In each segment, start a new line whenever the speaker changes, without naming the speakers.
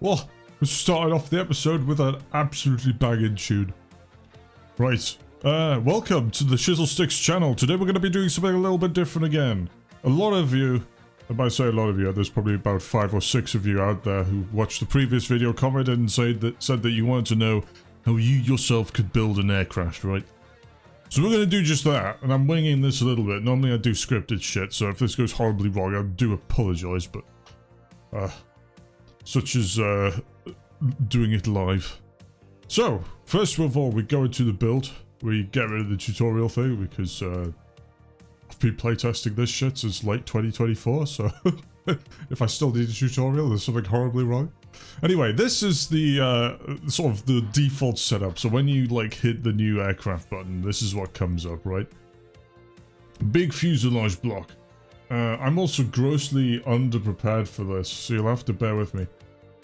Well, we started off the episode with an absolutely banging tune. Right, welcome to the Chisel Sticks channel. Today we're going to be doing something a little bit different again. A lot of you, and by say a lot of you, there's probably about 5 or 6 of you out there who watched the previous video, commented and said that you wanted to know how you yourself could build an aircraft, right? So we're going to do just that, and I'm winging this a little bit. Normally I do scripted shit, so if this goes horribly wrong, I do apologise, but such as doing it live. So, first of all, we go into the build. We get rid of the tutorial thing because I've been playtesting this shit since late 2024, so if I still need a tutorial, there's something horribly wrong. Anyway, this is the sort of the default setup. So when you like hit the new aircraft button, this is what comes up, right? Big fuselage block. I'm also grossly underprepared for this, so you'll have to bear with me.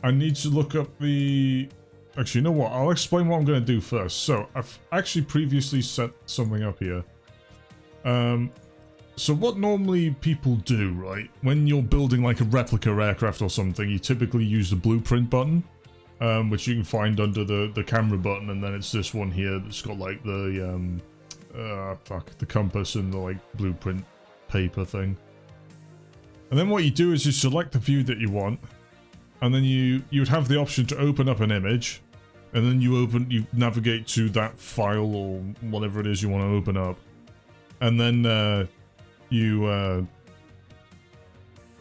I need to look up the... Actually, you know what? I'll explain what I'm going to do first. So, I've actually previously set something up here. So what normally people do, right? When you're building like a replica aircraft or something, you typically use the blueprint button, which you can find under the camera button, and then it's this one here that's got like the, the compass and the like blueprint paper thing. And then what you do is you select the view that you want, and then you would have the option to open up an image, and then you navigate to that file or whatever it is you want to open up, and then you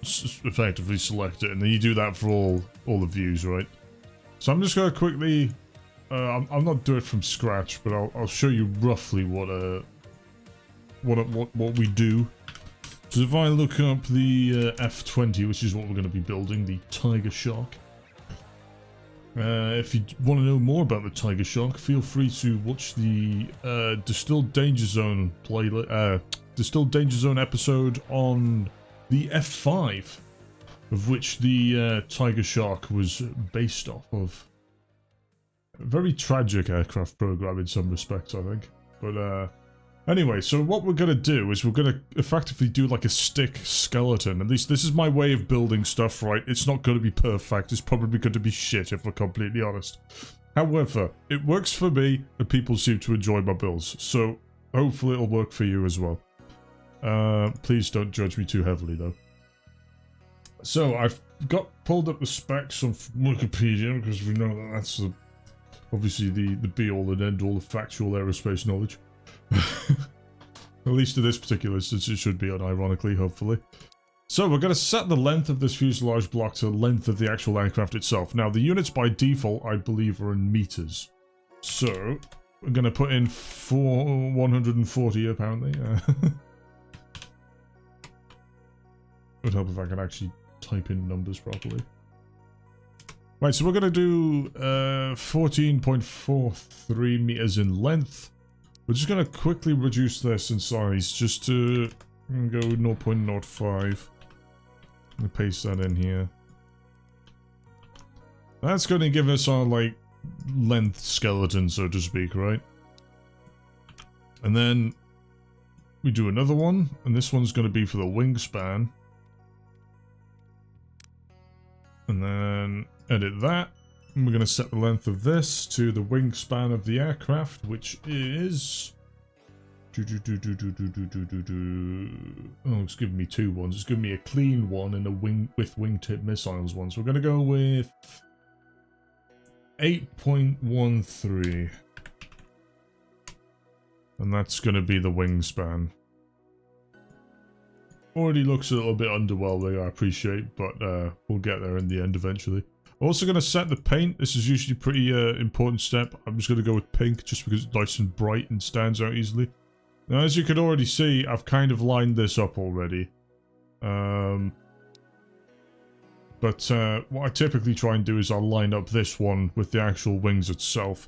effectively select it, and then you do that for all the views, right? So I'm just going to quickly, I'll not do it from scratch, but I'll show you roughly what we do. So if I look up the F-20, which is what we're going to be building, the Tigershark. If you want to know more about the Tigershark, feel free to watch the Distilled Danger Zone Distilled Danger Zone episode on the F5, of which the Tigershark was based off of. A very tragic aircraft program in some respects, I think. But anyway, so what we're going to do is we're going to effectively do like a stick skeleton. At least this is my way of building stuff, right? It's not going to be perfect. It's probably going to be shit, if we're completely honest. However, it works for me, and people seem to enjoy my builds. So hopefully it'll work for you as well. Please don't judge me too heavily, though. So I've pulled up the specs on Wikipedia, because we know that that's obviously the be-all and end-all of factual aerospace knowledge. At least in this particular instance it should be, unironically, hopefully. So we're going to set the length of this fuselage block to the length of the actual aircraft itself. Now the units by default, I believe, are in meters. So we're going to put in 140 apparently. Would help if I could actually type in numbers properly. Right, so we're going to do 14.43 meters in length. We're just going to quickly reduce this in size just to go 0.05. I'm going to paste that in here. That's going to give us our, like, length skeleton, so to speak, right? And then we do another one, and this one's going to be for the wingspan. And then edit that. And we're going to set the length of this to the wingspan of the aircraft, which is... Oh, it's giving me 2 ones. It's giving me a clean one and a with wingtip missiles one. So we're going to go with 8.13. And that's going to be the wingspan. Already looks a little bit underwhelming, I appreciate, but we'll get there in the end eventually. I'm also going to set the paint. This is usually a pretty important step. I'm just going to go with pink just because it's nice and bright and stands out easily. Now, as you can already see, I've kind of lined this up already. But what I typically try and do is I'll line up this one with the actual wings itself.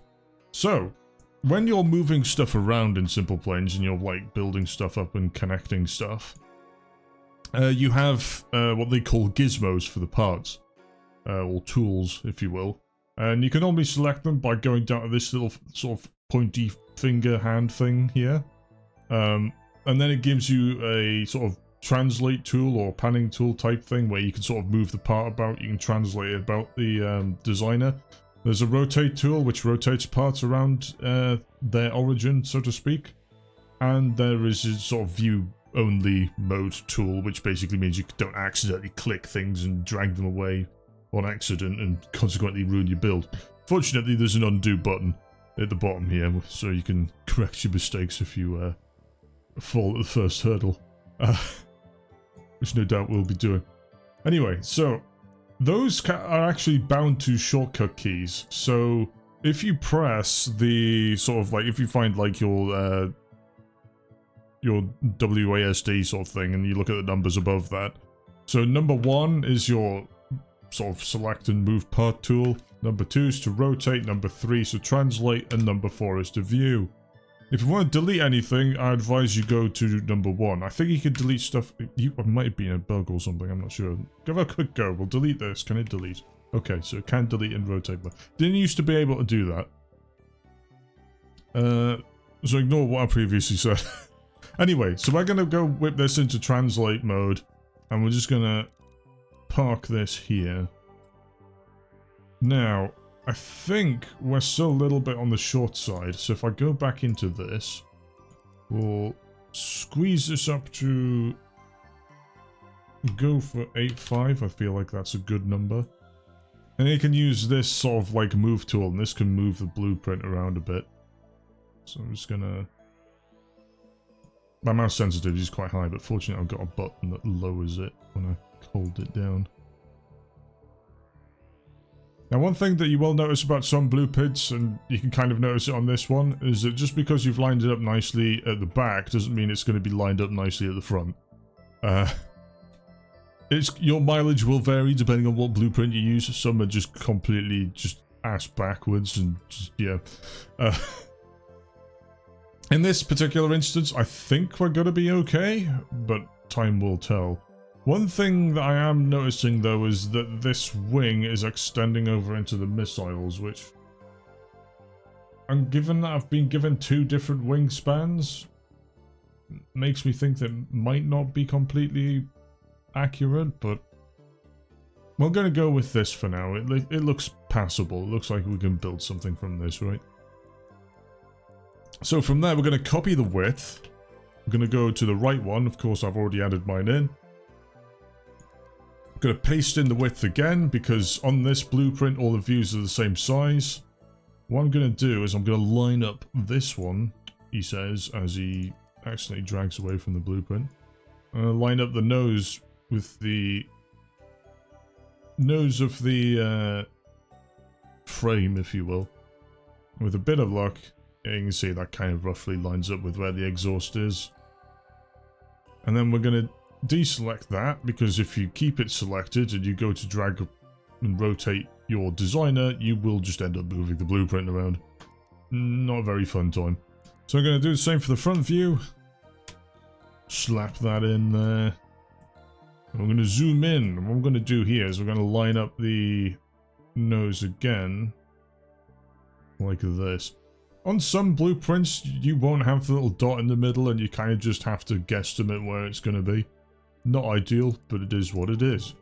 So, when you're moving stuff around in SimplePlanes and you're like building stuff up and connecting stuff, you have what they call Gizmos for the parts. Or tools, if you will. And you can only select them by going down to this little sort of pointy finger hand thing here. And then it gives you a sort of translate tool or panning tool type thing where you can sort of move the part about. You can translate it about the designer. There's a rotate tool which rotates parts around their origin, so to speak. And there is a sort of view only mode tool, which basically means you don't accidentally click things and drag them away on accident and consequently ruin your build. Fortunately, there's an undo button at the bottom here, so you can correct your mistakes if you fall at the first hurdle, which no doubt we'll be doing. Anyway, so those are actually bound to shortcut keys. So if you press the sort of like, if you find like your WASD sort of thing and you look at the numbers above that. So number 1 is your sort of select and move part tool. Number 2 is to rotate. Number 3 is to translate. And number 4 is to view. If you want to delete anything, I advise you go to number 1. I think you can delete stuff. It might have been a bug or something, I'm not sure. Give it a quick go. We'll delete this. Can it delete? Okay, so it can delete and rotate. But didn't used to be able to do that. So ignore what I previously said. Anyway, so we're going to go whip this into translate mode. And we're just going to park this here. Now, I think we're still a little bit on the short side. So if I go back into this, we'll squeeze this up to go for 8.5. I feel like that's a good number. And you can use this sort of like move tool, and this can move the blueprint around a bit. So I'm just gonna... My mouse sensitivity is quite high, but fortunately I've got a button that lowers it when I hold it down. Now, one thing that you will notice about some blueprints, and you can kind of notice it on this one, is that just because you've lined it up nicely at the back doesn't mean it's going to be lined up nicely at the front. Your mileage will vary depending on what blueprint you use. Some are just completely just ass backwards and just, yeah. In this particular instance, I think we're going to be okay, but time will tell. One thing that I am noticing, though, is that this wing is extending over into the missiles, which... And given that I've been given 2 different wingspans, makes me think that might not be completely accurate, but... We're going to go with this for now. It looks passable. It looks like we can build something from this, right? So from there, we're going to copy the width. We're going to go to the right one. Of course, I've already added mine in. I'm going to paste in the width again, because on this blueprint, all the views are the same size. What I'm going to do is I'm going to line up this one, he says, as he accidentally drags away from the blueprint. I'm going to line up the nose with the nose of the frame, if you will. With a bit of luck, you can see that kind of roughly lines up with where the exhaust is. And then we're going to deselect that, because if you keep it selected and you go to drag and rotate your designer, you will just end up moving the blueprint around. Not a very fun time. So I'm going to do the same for the front view. Slap that in there. And we're going to zoom in. And what I'm going to do here is we're going to line up the nose again. Like this. On some blueprints, you won't have the little dot in the middle, and you kind of just have to guesstimate where it's going to be. Not ideal, but it is what it is.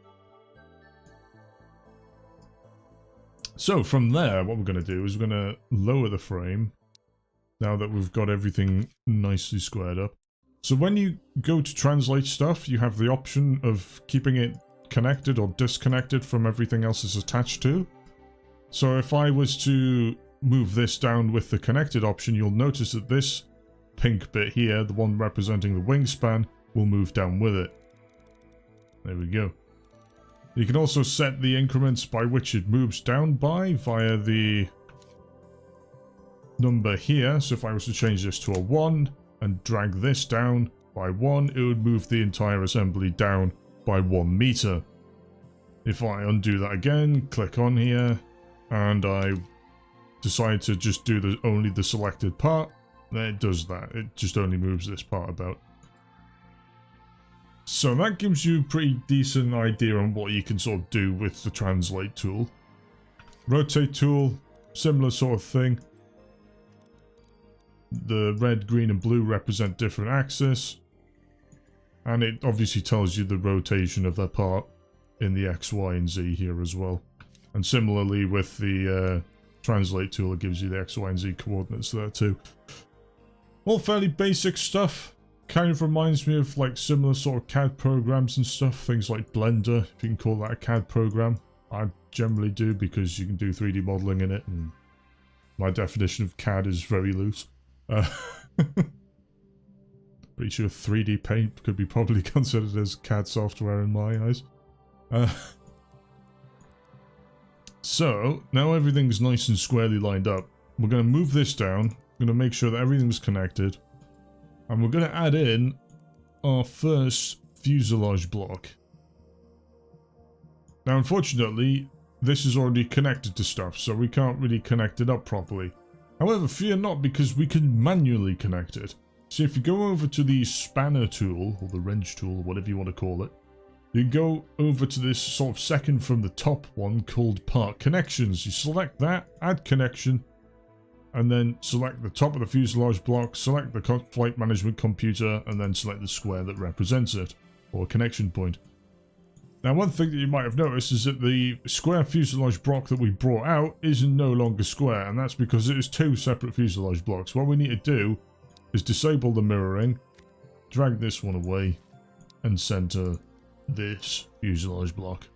So from there, what we're going to do is we're going to lower the frame, now that we've got everything nicely squared up. So when you go to translate stuff, you have the option of keeping it connected or disconnected from everything else it's attached to. So if I was to move this down with the connected option, you'll notice that this pink bit here, the one representing the wingspan, will move down with it. There we go. You can also set the increments by which it moves down by via the number here. So if I was to change this to a 1 and drag this down by 1, it would move the entire assembly down by 1 meter. If I undo that again, click on here, and I decide to just do only the selected part, then it does that. It just only moves this part about. So that gives you a pretty decent idea on what you can sort of do with the translate tool. Rotate tool, similar sort of thing. The red, green and blue represent different axes. And it obviously tells you the rotation of that part in the X, Y, and Z here as well. And similarly with the translate tool, it gives you the X, Y, and Z coordinates there too. All fairly basic stuff. Kind of reminds me of like similar sort of CAD programs and stuff. Things like Blender, if you can call that a CAD program. I generally do because you can do 3D modeling in it, and my definition of CAD is very loose. Pretty sure 3D Paint could be probably considered as CAD software in my eyes. So, now everything's nice and squarely lined up. We're going to move this down. We're going to make sure that everything's connected. And we're going to add in our first fuselage block. Now, unfortunately, this is already connected to stuff, so we can't really connect it up properly. However, fear not, because we can manually connect it. So if you go over to the spanner tool, or the wrench tool, or whatever you want to call it, you go over to this sort of second from the top one called Part Connections. You select that, add connection, and then select the top of the fuselage block, select the flight management computer, and then select the square that represents it, or connection point. Now, one thing that you might have noticed is that the square fuselage block that we brought out is no longer square, and that's because it is two separate fuselage blocks. What we need to do is disable the mirroring, drag this one away, and center this fuselage block.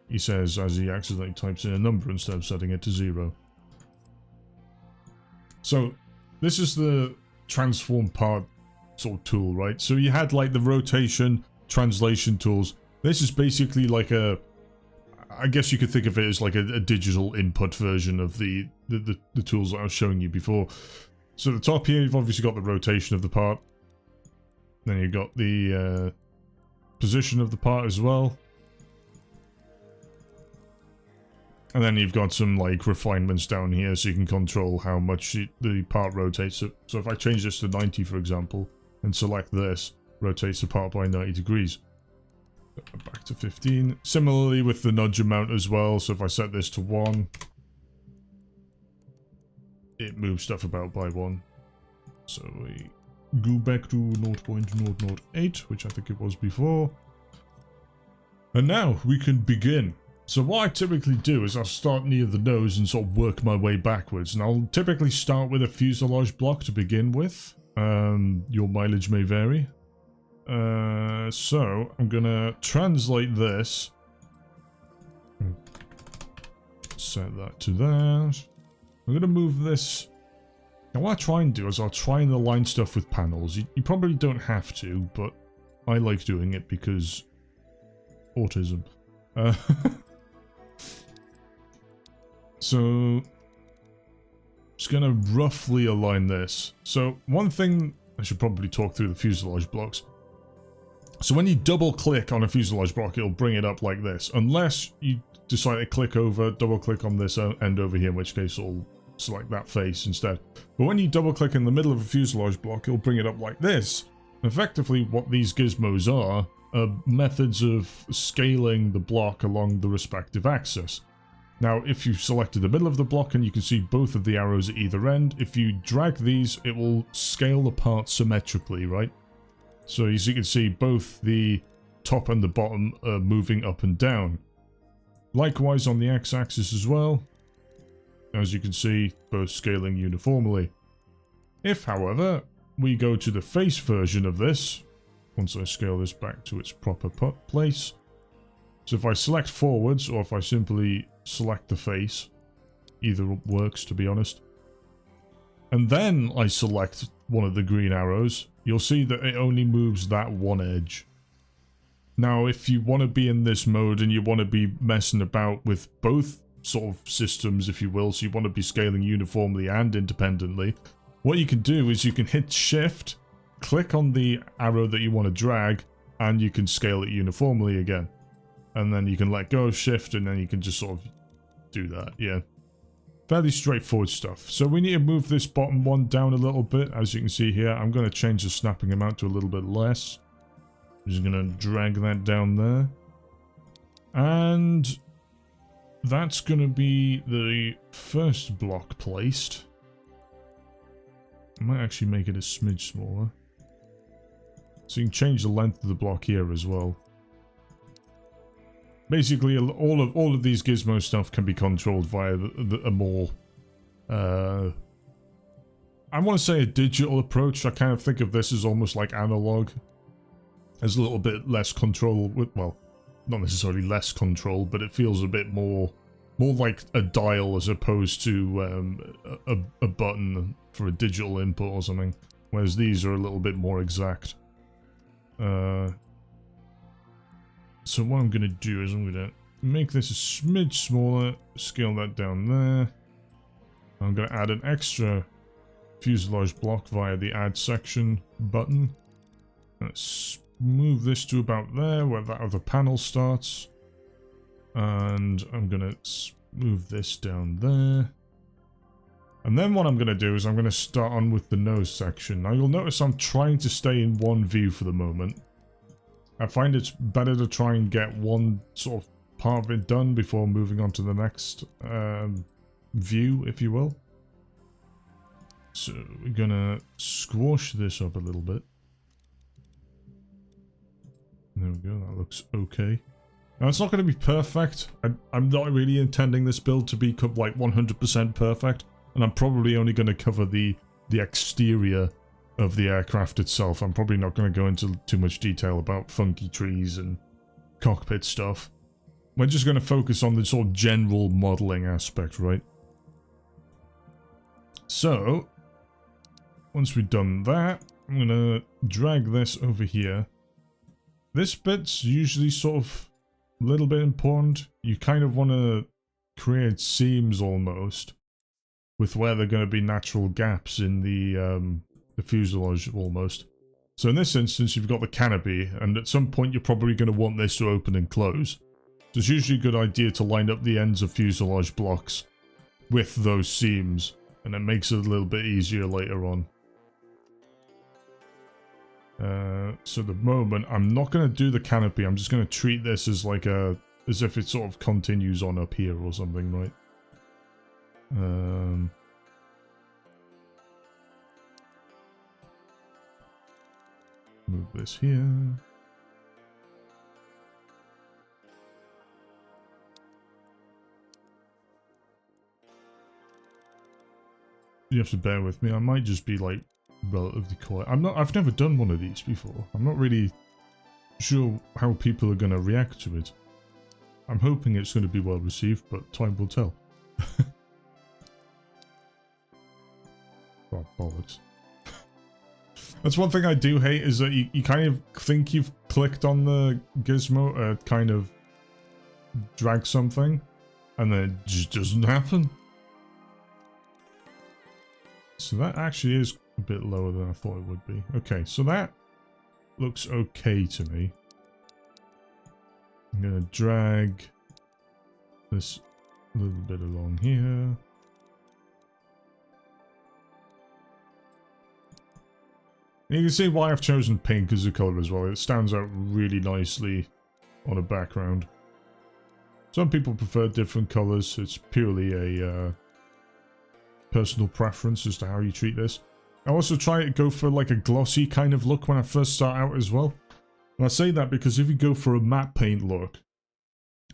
He says as he accidentally types in a number instead of setting it to 0. So, this is the transform part sort of tool, right? So you had like the rotation, translation tools. This is basically like a, I guess you could think of it as like a digital input version of the tools that I was showing you before. So at the top here, you've obviously got the rotation of the part. Then you've got the position of the part as well. And then you've got some like refinements down here so you can control how much the part rotates. So if I change this to 90, for example, and select this, rotates the part by 90 degrees. Back to 15. Similarly with the nudge amount as well. So if I set this to 1, it moves stuff about by 1. So we go back to 0.008, which I think it was before. And now we can begin. So what I typically do is I'll start near the nose and sort of work my way backwards. And I'll typically start with a fuselage block to begin with. Your mileage may vary. So I'm gonna translate this. Set that to that. I'm gonna move this. Now what I try and do is I'll try and align stuff with panels. You probably don't have to, but I like doing it because autism. So just gonna roughly align this. So one thing, I should probably talk through the fuselage blocks. So when you double click on a fuselage block, it'll bring it up like this, unless you decide to click over, double click on this end over here, in which case it'll select that face instead. But when you double click in the middle of a fuselage block, it'll bring it up like this. Effectively what these gizmos are methods of scaling the block along the respective axis. Now, if you selected the middle of the block and you can see both of the arrows at either end, if you drag these, it will scale the part symmetrically, right? So as you can see, both the top and the bottom are moving up and down. Likewise on the x-axis as well. As you can see, both scaling uniformly. If, however, we go to the face version of this, once I scale this back to its proper place. So if I select forwards, or if I simply select the face, either works, to be honest. And then I select one of the green arrows, you'll see that it only moves that one edge. Now, if you want to be in this mode and you want to be messing about with both sort of systems, if you will, so you want to be scaling uniformly and independently, what you can do is you can hit shift, click on the arrow that you want to drag, and you can scale it uniformly again. And then you can let go of shift, and then you can just sort of do that, yeah. Fairly straightforward stuff. So we need to move this bottom one down a little bit. As you can see here, I'm going to change the snapping amount to a little bit less. I'm just going to drag that down there. And that's going to be the first block placed. I might actually make it a smidge smaller. So you can change the length of the block here as well. Basically, all of these Gizmo stuff can be controlled via a more, I want to say a digital approach. I kind of think of this as almost like analog. There's a little bit less control with, well, not necessarily less control, but it feels a bit more like a dial as opposed to a button for a digital input or something. Whereas these are a little bit more exact. So what I'm going to do is I'm going to make this a smidge smaller, scale that down there. I'm going to add an extra fuselage block via the add section button. Let's move this to about there where that other panel starts. And I'm going to move this down there. And then what I'm going to do is I'm going to start on with the nose section. Now you'll notice I'm trying to stay in one view for the moment. I find it's better to try and get one sort of part of it done before moving on to the next view, if you will. So we're gonna squash this up a little bit. There we go, that looks okay. Now it's not going to be perfect. I'm not really intending this build to be like 100% perfect. And I'm probably only going to cover the exterior of the aircraft itself. I'm probably not going to go into too much detail about funky trees and cockpit stuff. We're just going to focus on the sort of general modeling aspect, right? So, once we've done that, I'm going to drag this over here. This bit's usually sort of a little bit important. You kind of want to create seams almost with where there are going to be natural gaps in the fuselage almost. So in this instance, you've got the canopy, and at some point you're probably going to want this to open and close. So it's usually a good idea to line up the ends of fuselage blocks with those seams, and it makes it a little bit easier later on. So at the moment, I'm not going to do the canopy. I'm just going to treat this as like as if it sort of continues on up here or something, right? Move this here. You have to bear with me. I might just be like relatively quiet. I've never done one of these before. I'm not really sure how people are going to react to it. I'm hoping it's going to be well received, but time will tell. Oh, bollocks. That's one thing I do hate, is that you kind of think you've clicked on the gizmo, kind of drag something, and then it just doesn't happen. So that actually is a bit lower than I thought it would be. Okay, so that looks okay to me. I'm going to drag this a little bit along here. You can see why I've chosen pink as a colour as well. It stands out really nicely on a background. Some people prefer different colours. It's purely a personal preference as to how you treat this. I also try to go for like a glossy kind of look when I first start out as well. And I say that because if you go for a matte paint look,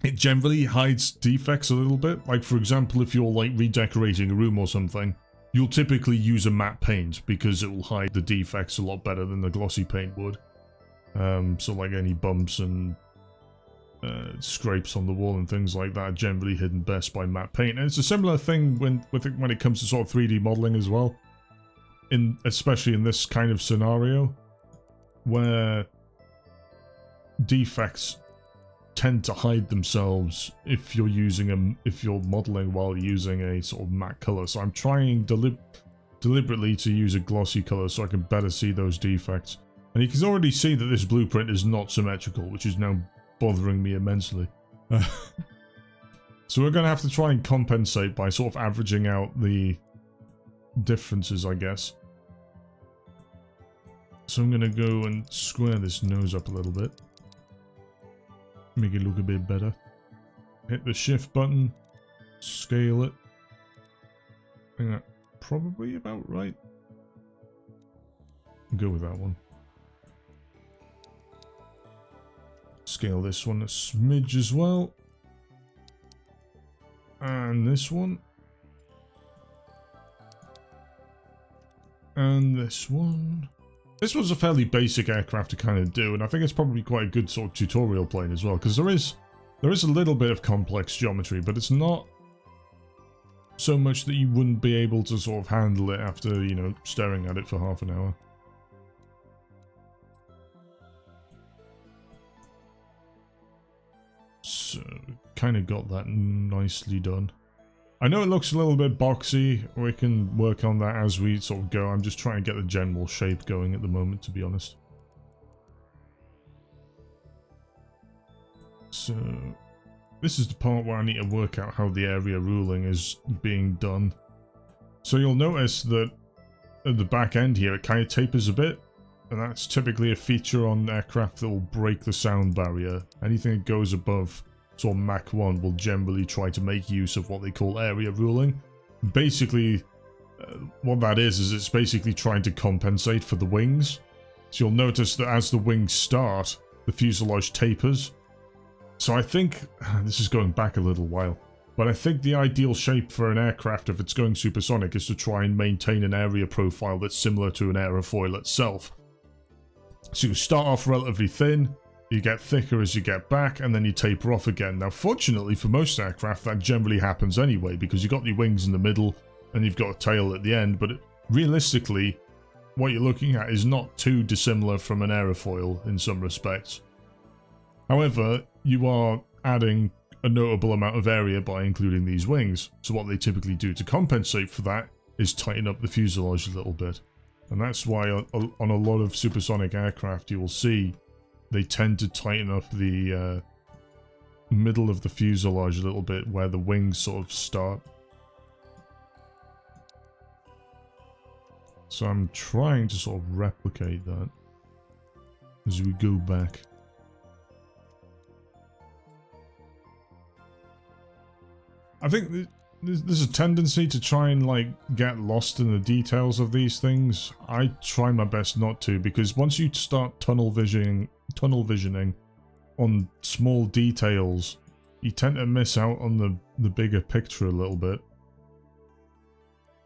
it generally hides defects a little bit. Like for example, if you're like redecorating a room or something, you'll typically use a matte paint because it will hide the defects a lot better than the glossy paint would. So like any bumps and scrapes on the wall and things like that are generally hidden best by matte paint. And it's a similar thing when it comes to sort of 3D modeling as well. Especially in this kind of scenario, where defects tend to hide themselves if you're modeling while using a sort of matte color. So I'm trying deliberately to use a glossy color so I can better see those defects. And you can already see that this blueprint is not symmetrical, which is now bothering me immensely. So we're going to have to try and compensate by sort of averaging out the differences, I guess. So I'm going to go and square this nose up a little bit. Make it look a bit better. Hit the shift button. Scale it. I think that's probably about right. Go with that one. scale this one a smidge as well. And this one. And this one. This was a fairly basic aircraft to kind of do, and I think it's probably quite a good sort of tutorial plane as well, because there is a little bit of complex geometry, but it's not so much that you wouldn't be able to sort of handle it after, you know, staring at it for half an hour. So, kind of got that nicely done. I know it looks a little bit boxy. We can work on that as we sort of go. I'm just trying to get the general shape going at the moment, to be honest. So, this is the part where I need to work out how the area ruling is being done. So you'll notice that at the back end here, it kind of tapers a bit. And that's typically a feature on aircraft that will break the sound barrier. Anything that goes above sort of Mach 1 will generally try to make use of what they call area ruling. Basically, what that is it's basically trying to compensate for the wings. So you'll notice that as the wings start, the fuselage tapers. So I think, this is going back a little while, but I think the ideal shape for an aircraft if it's going supersonic is to try and maintain an area profile that's similar to an aerofoil itself. So you start off relatively thin, you get thicker as you get back, and then you taper off again. Now fortunately for most aircraft that generally happens anyway, because you've got your wings in the middle and you've got a tail at the end, but realistically what you're looking at is not too dissimilar from an aerofoil in some respects. However, you are adding a notable amount of area by including these wings, so what they typically do to compensate for that is tighten up the fuselage a little bit. And that's why on a lot of supersonic aircraft you will see they tend to tighten up the middle of the fuselage a little bit where the wings sort of start. So I'm trying to sort of replicate that as we go back. I think there's a tendency to try and like get lost in the details of these things. I try my best not to, because once you start tunnel visioning on small details, you tend to miss out on the bigger picture a little bit.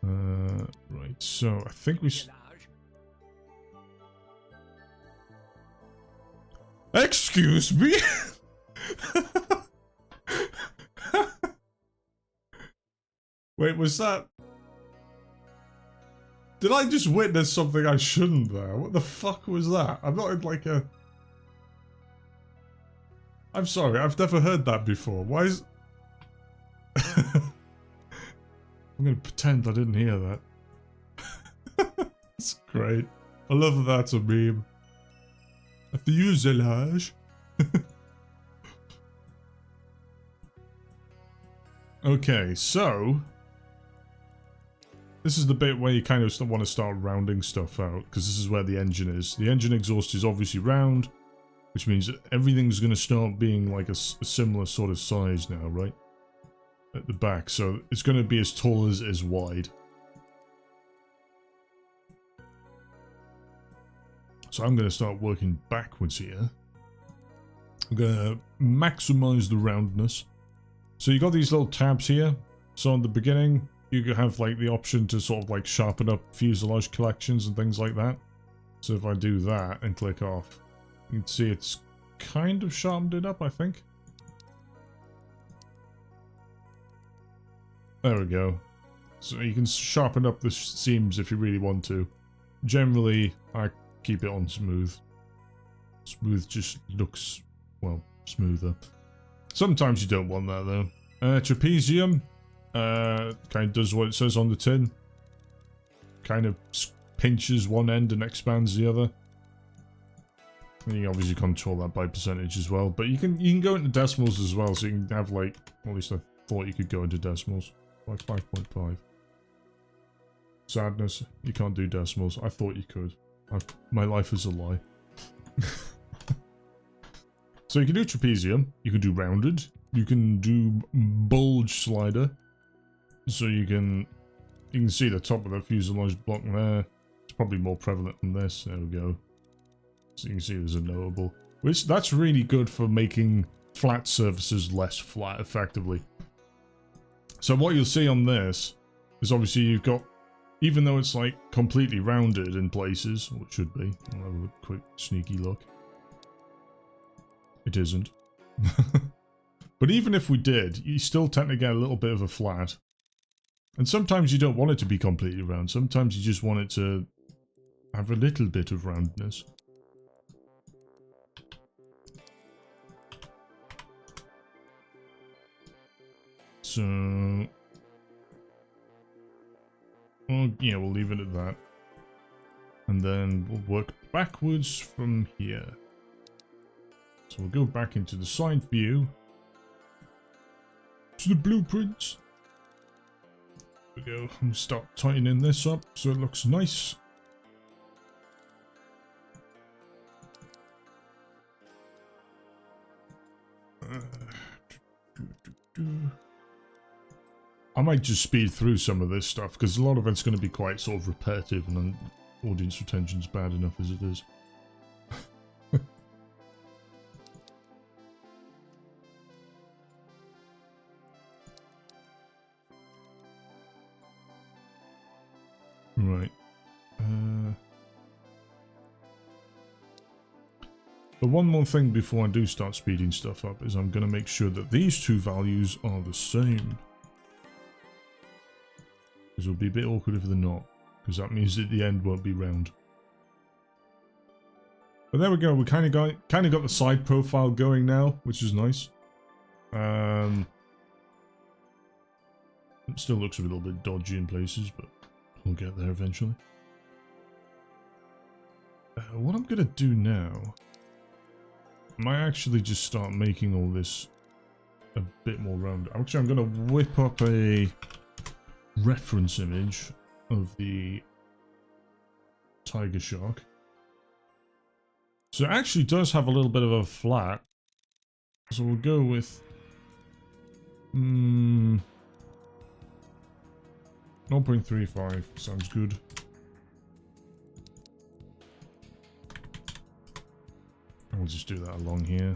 Right, so I think we... Excuse me? Wait, was that... Did I just witness something I shouldn't there? What the fuck was that? I'm not in like a... I'm sorry, I've never heard that before. Why is... I'm gonna pretend I didn't hear that. That's great. I love that that's a meme. A fuselage. Okay, so... This is the bit where you kind of want to start rounding stuff out, because this is where the engine is. The engine exhaust is obviously round, which means that everything's going to start being like a similar sort of size now, right? At the back, so it's going to be as tall as it is wide. So I'm going to start working backwards here. I'm going to maximize the roundness. So you got these little tabs here. So in the beginning, you have like the option to sort of like sharpen up fuselage collections and things like that. So if I do that and click off, you can see it's kind of sharpened it up, I think. There we go. So you can sharpen up the seams if you really want to. Generally, I keep it on smooth. Smooth just looks, well, smoother. Sometimes you don't want that though. Trapezium. Kind of does what it says on the tin. Kind of pinches one end and expands the other. And you obviously control that by percentage as well. But you can go into decimals as well, so you can have like, at least I thought you could go into decimals. Like 5.5. Sadness, you can't do decimals. I thought you could. My life is a lie. So you can do trapezium, you can do rounded, you can do bulge-slider. So you can see the top of the fuselage block there. It's probably more prevalent than this. There we go. So you can see there's a notable. Which, that's really good for making flat surfaces less flat, effectively. So what you'll see on this is obviously you've got, even though it's like completely rounded in places, or it should be, I'll have a quick sneaky look. It isn't. But even if we did, you still tend to get a little bit of a flat. And sometimes you don't want it to be completely round. Sometimes you just want it to have a little bit of roundness. So... well, yeah, we'll leave it at that. And then we'll work backwards from here. So we'll go back into the side view. To the blueprints. There we go. And start tightening this up so it looks nice. I might just speed through some of this stuff because a lot of it's going to be quite sort of repetitive and audience retention's bad enough as it is. Right. But one more thing before I do start speeding stuff up is I'm going to make sure that these two values are the same. Because it'll be a bit awkward if they're not. Because that means that the end won't be round. But there we go. We kind of got the side profile going now, which is nice. It still looks a little bit dodgy in places, but we'll get there eventually. What I'm going to do now... I might actually just start making all this a bit more round. Actually, I'm going to whip up a reference image of the Tigershark. So it actually does have a little bit of a flat. So we'll go with 0.35 sounds good. And we'll just do that along here.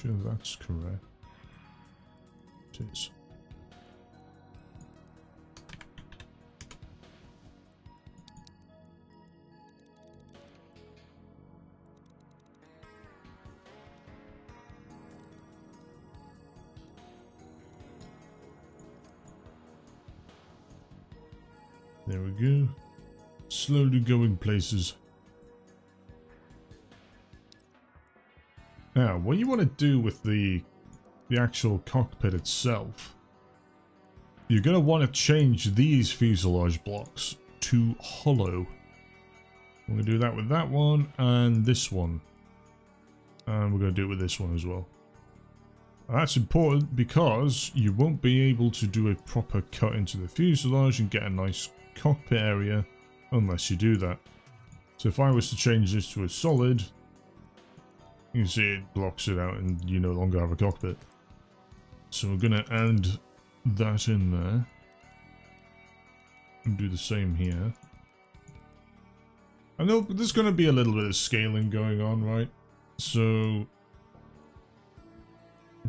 Sure, that's correct. It is. There we go. Slowly going places. Now, what you want to do with the actual cockpit itself, you're going to want to change these fuselage blocks to hollow. We're going to do that with that one and this one. And we're going to do it with this one as well. And that's important because you won't be able to do a proper cut into the fuselage and get a nice cockpit area unless you do that. So if I was to change this to a solid, you can see it blocks it out and you no longer have a cockpit. So we're going to add that in there. And do the same here. I know there's going to be a little bit of scaling going on, right? So I'm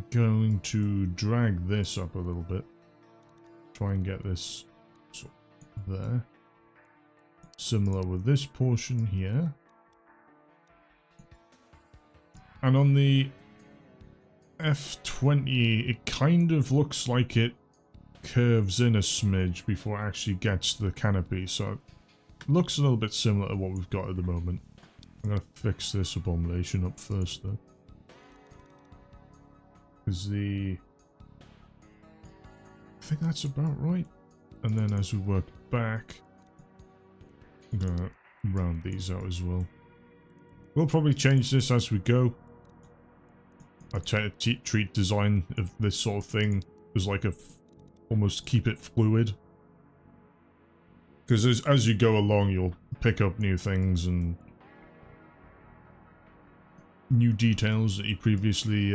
going to drag this up a little bit. Try and get this sort of there. Similar with this portion here. And on the F-20, it kind of looks like it curves in a smidge before it actually gets to the canopy. So it looks a little bit similar to what we've got at the moment. I'm going to fix this abomination up first, though. Because I think that's about right. And then as we work back, I'm going to round these out as well. We'll probably change this as we go. I tend to treat design of this sort of thing as like almost keep it fluid. Because as you go along, you'll pick up new things and new details that you previously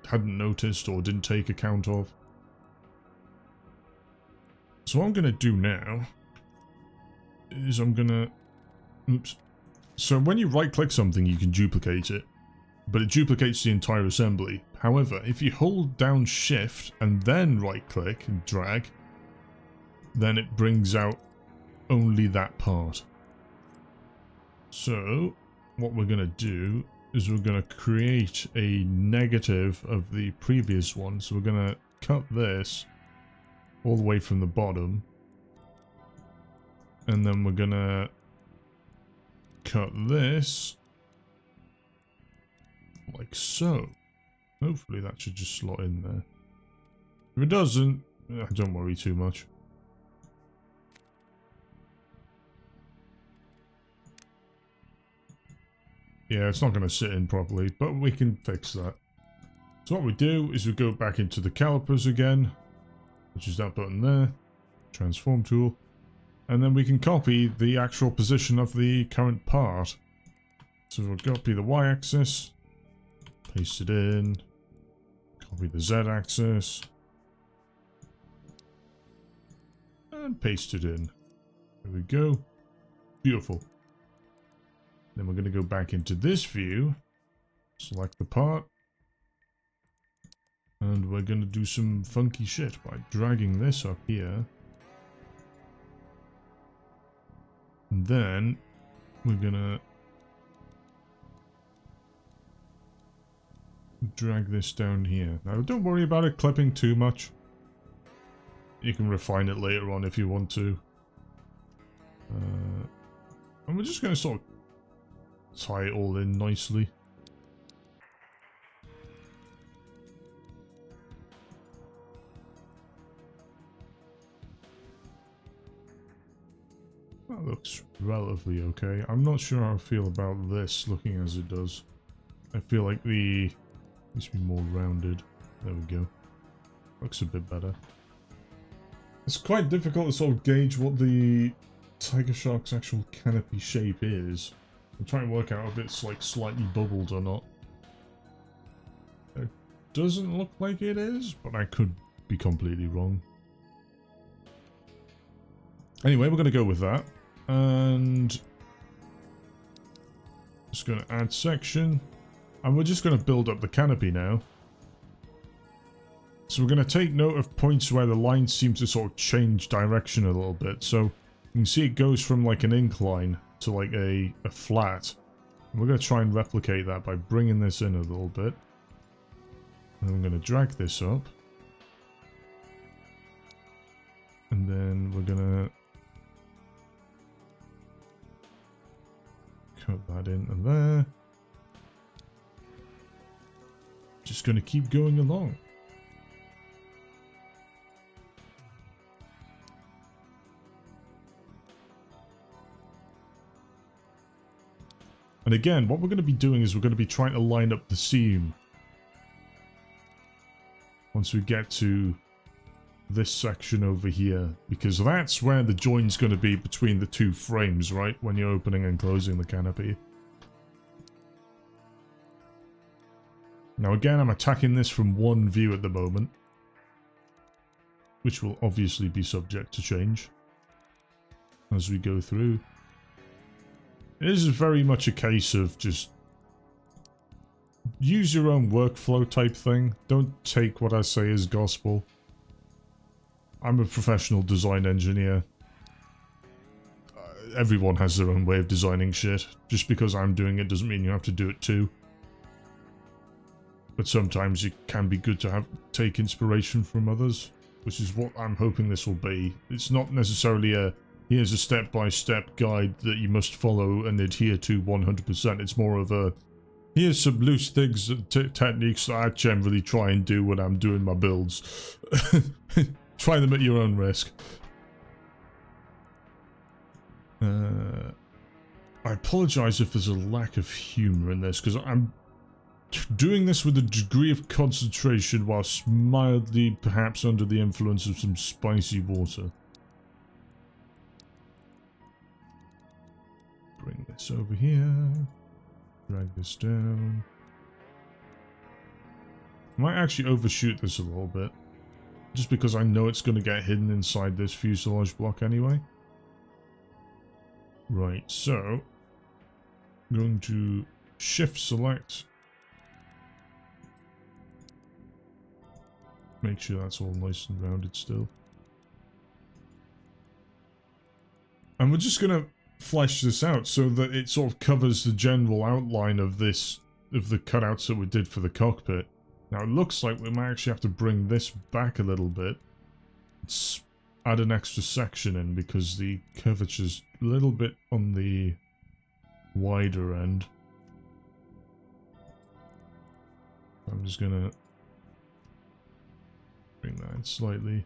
hadn't noticed or didn't take account of. So what I'm going to do now is I'm going to... Oops. So when you right-click something, you can duplicate it, but it duplicates the entire assembly. However, if you hold down Shift and then right-click and drag, then it brings out only that part. So what we're going to do is we're going to create a negative of the previous one. So we're going to cut this all the way from the bottom, and then we're going to cut this like so. Hopefully that should just slot in there. If it doesn't, don't worry too much. Yeah, it's not going to sit in properly, but we can fix that. So what we do is we go back into the calipers again, which is that button there, transform tool, and then we can copy the actual position of the current part. So we'll copy the y-axis, paste it in, copy the z-axis, and paste it in. There we go. Beautiful. Then we're going to go back into this view, select the part, and we're going to do some funky shit by dragging this up here. And then we're going to drag this down here. Now don't worry about it clipping too much. You can refine it later on if you want to. And we're just going to sort of tie it all in nicely. That looks relatively okay. I'm not sure how I feel about this looking as it does. I feel like the needs to be more rounded. There we go. Looks a bit better. It's quite difficult to sort of gauge what the Tigershark's actual canopy shape is. I'm trying to work out if it's like slightly bubbled or not. It doesn't look like it is, but I could be completely wrong. Anyway, we're going to go with that. And just going to add section. And we're just going to build up the canopy now. So we're going to take note of points where the lines seem to sort of change direction a little bit. So you can see it goes from like an incline to like a flat. And we're going to try and replicate that by bringing this in a little bit. And I'm going to drag this up. And then we're going to cut that in and there. Just going to keep going along. And again, what we're going to be doing is we're going to be trying to line up the seam once we get to this section over here, because that's where the join's going to be between the two frames, right? When you're opening and closing the canopy. Now again, I'm attacking this from one view at the moment, which will obviously be subject to change as we go through. It is very much a case of just use your own workflow type thing. Don't take what I say as gospel. I'm a professional design engineer. Everyone has their own way of designing shit. Just because I'm doing it doesn't mean you have to do it too. But sometimes it can be good to take inspiration from others, which is what I'm hoping this will be. It's not necessarily a here's a step-by-step guide that you must follow and adhere to 100%. It's more of a here's some loose things, techniques that I generally try and do when I'm doing my builds. Try them at your own risk. I apologise if there's a lack of humour in this, because I'm doing this with a degree of concentration whilst mildly perhaps under the influence of some spicy water. Bring this over here. Drag this down. I might actually overshoot this a little bit. Just because I know it's going to get hidden inside this fuselage block anyway. Right, so... I'm going to shift select. Make sure that's all nice and rounded still. And we're just going to flesh this out so that it sort of covers the general outline of this, of the cutouts that we did for the cockpit. Now it looks like we might actually have to bring this back a little bit. Let's add an extra section in because the curvature's a little bit on the wider end. I'm just gonna bring that in slightly.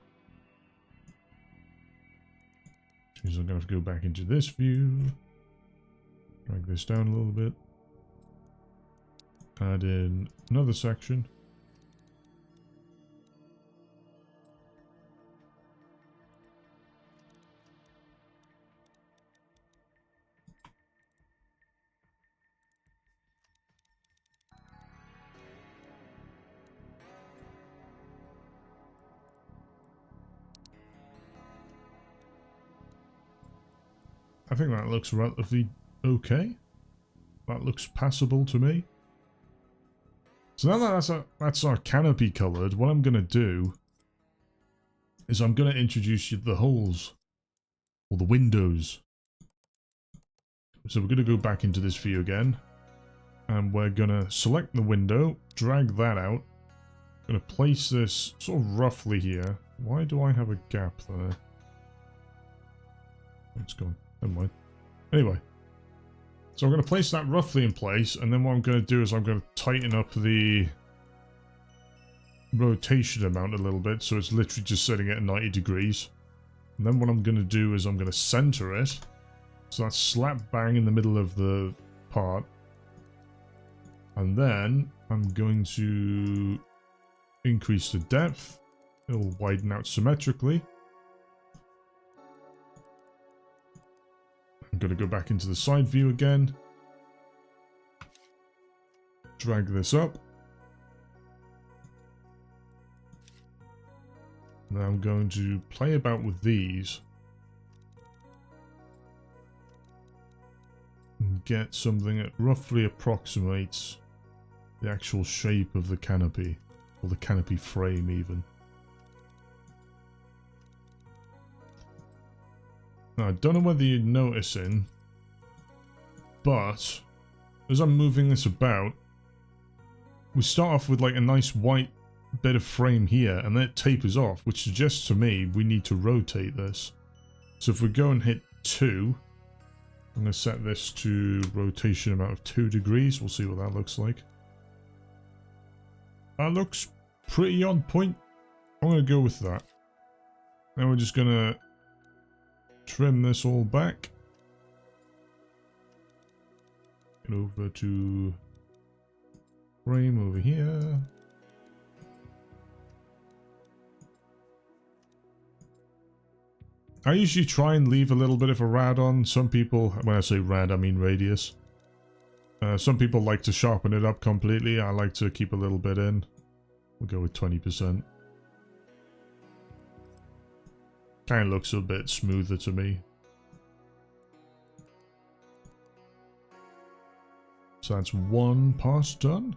Which means I'm gonna have to go back into this view. Drag this down a little bit. Add in another section. I think that looks relatively okay. That looks passable to me. So now that that's our canopy coloured, what I'm going to do is I'm going to introduce you to the holes, or the windows. So we're going to go back into this view again, and we're going to select the window, drag that out. I'm going to place this sort of roughly here. Why do I have a gap there? It's gone. Never mind. Anyway. So I'm going to place that roughly in place, and then what I'm going to do is I'm going to tighten up the rotation amount a little bit, so it's literally just setting it at 90 degrees. And then what I'm going to do is I'm going to center it, so that's slap bang in the middle of the part. And then I'm going to increase the depth. It'll widen out symmetrically. I'm going to go back into the side view again. Drag this up. Now I'm going to play about with these. And get something that roughly approximates the actual shape of the canopy. Or the canopy frame even. Now, I don't know whether you're noticing, but as I'm moving this about, we start off with like a nice white bit of frame here, and then it tapers off, which suggests to me we need to rotate this. So if we go and hit 2, I'm going to set this to rotation amount of 2 degrees. We'll see what that looks like. That looks pretty on point. I'm going to go with that. Then we're just going to trim this all back. Get over to frame over here. I usually try and leave a little bit of a rad on. Some people, when I say rad, I mean radius. Some people like to sharpen it up completely. I like to keep a little bit in. We'll go with 20%. Kind of looks a bit smoother to me. So that's one pass done.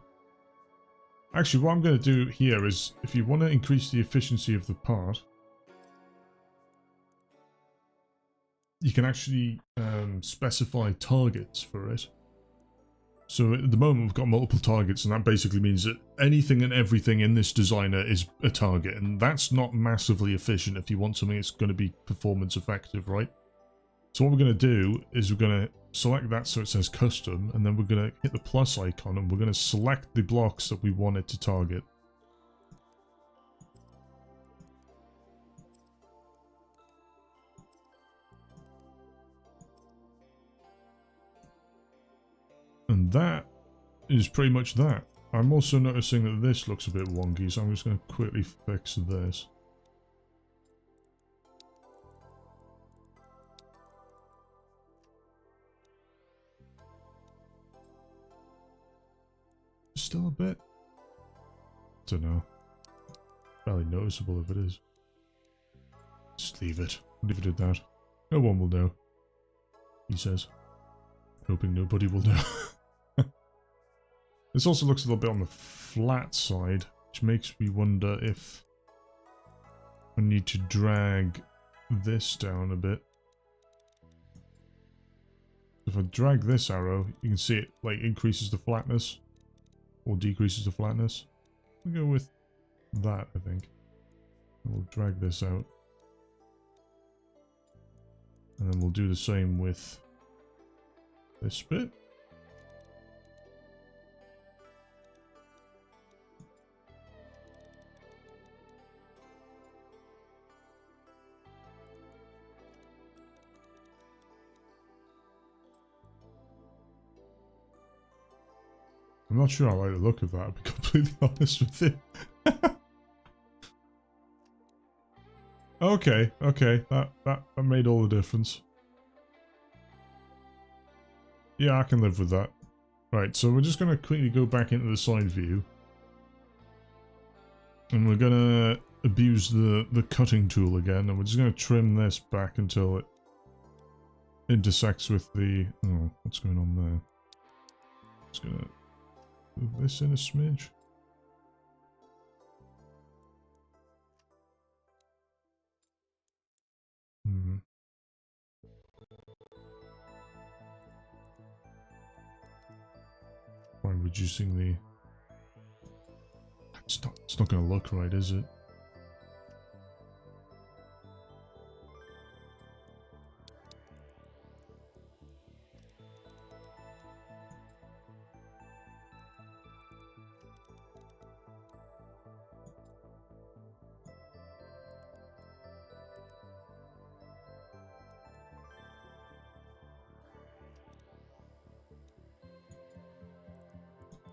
Actually, what I'm going to do here is, if you want to increase the efficiency of the part, you can actually specify targets for it. So at the moment we've got multiple targets, and that basically means that anything and everything in this designer is a target, and that's not massively efficient if you want something that's going to be performance effective, right? So what we're going to do is we're going to select that so it says custom, and then we're going to hit the plus icon, and we're going to select the blocks that we want it to target. And that is pretty much that. I'm also noticing that this looks a bit wonky, so I'm just going to quickly fix this. Still a bit. Don't know. Barely noticeable if it is. Just leave it. Leave it at that. No one will know. He says. Hoping nobody will know. This also looks a little bit on the flat side, which makes me wonder if I need to drag this down a bit. If I drag this arrow, you can see it like increases the flatness or decreases the flatness. We'll go with that, I think. We'll drag this out. And then we'll do the same with this bit. I'm not sure I like the look of that, I'll be completely honest with you. Okay, that made all the difference. Yeah, I can live with that. Right, so we're just going to quickly go back into the side view. And we're going to abuse the cutting tool again, and we're just going to trim this back until it intersects with the... Oh, what's going on there? Just going to move this in a smidge. By reducing the... It's not going to look right, is it?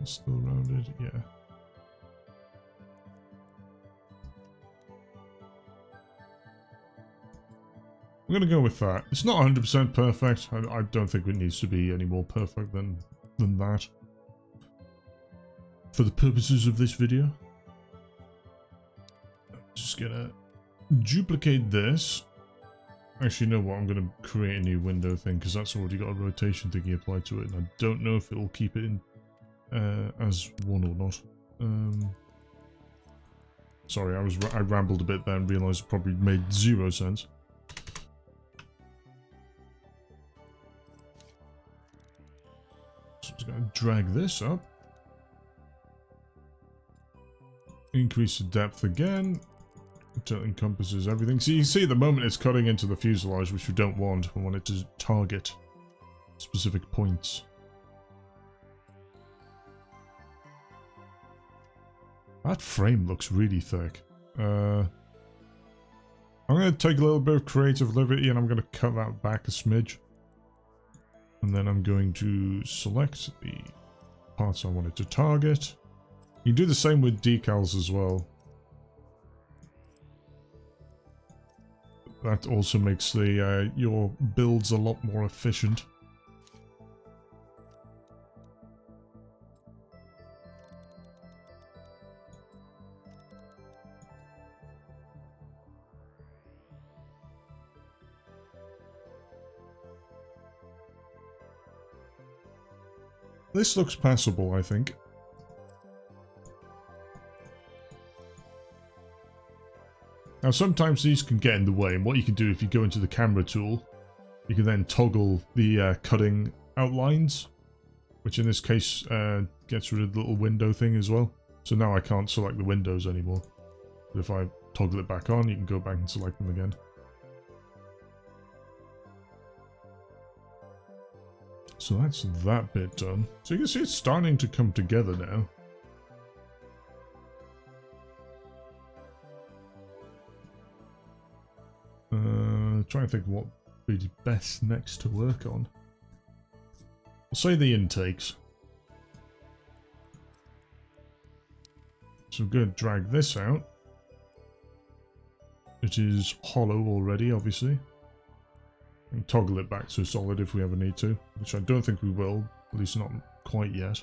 Still rounded, yeah. I'm gonna go with that. It's not 100% perfect. I don't think it needs to be any more perfect than that. For the purposes of this video. I'm just gonna duplicate this. Actually, you know what? I'm gonna create a new window thing because that's already got a rotation thingy applied to it, and I don't know if it will keep it in as one or not. Sorry, I rambled a bit there and realised it probably made 0 sense. So I'm just going to drag this up. Increase the depth again until it encompasses everything. So you can see at the moment it's cutting into the fuselage, which we don't want. We want it to target specific points. That frame looks really thick. I'm going to take a little bit of creative liberty and I'm going to cut that back a smidge. And then I'm going to select the parts I wanted to target. You can do the same with decals as well. That also makes the your builds a lot more efficient. This looks passable, I think. Now sometimes these can get in the way, and what you can do if you go into the camera tool, you can then toggle the cutting outlines, which in this case gets rid of the little window thing as well. So now I can't select the windows anymore. But if I toggle it back on, you can go back and select them again. So that's that bit done. So you can see it's starting to come together now. Try and think what would be best next to work on. I'll say the intakes. So I'm going to drag this out. It is hollow already, obviously. And toggle it back to solid if we ever need to, which I don't think we will, at least not quite yet.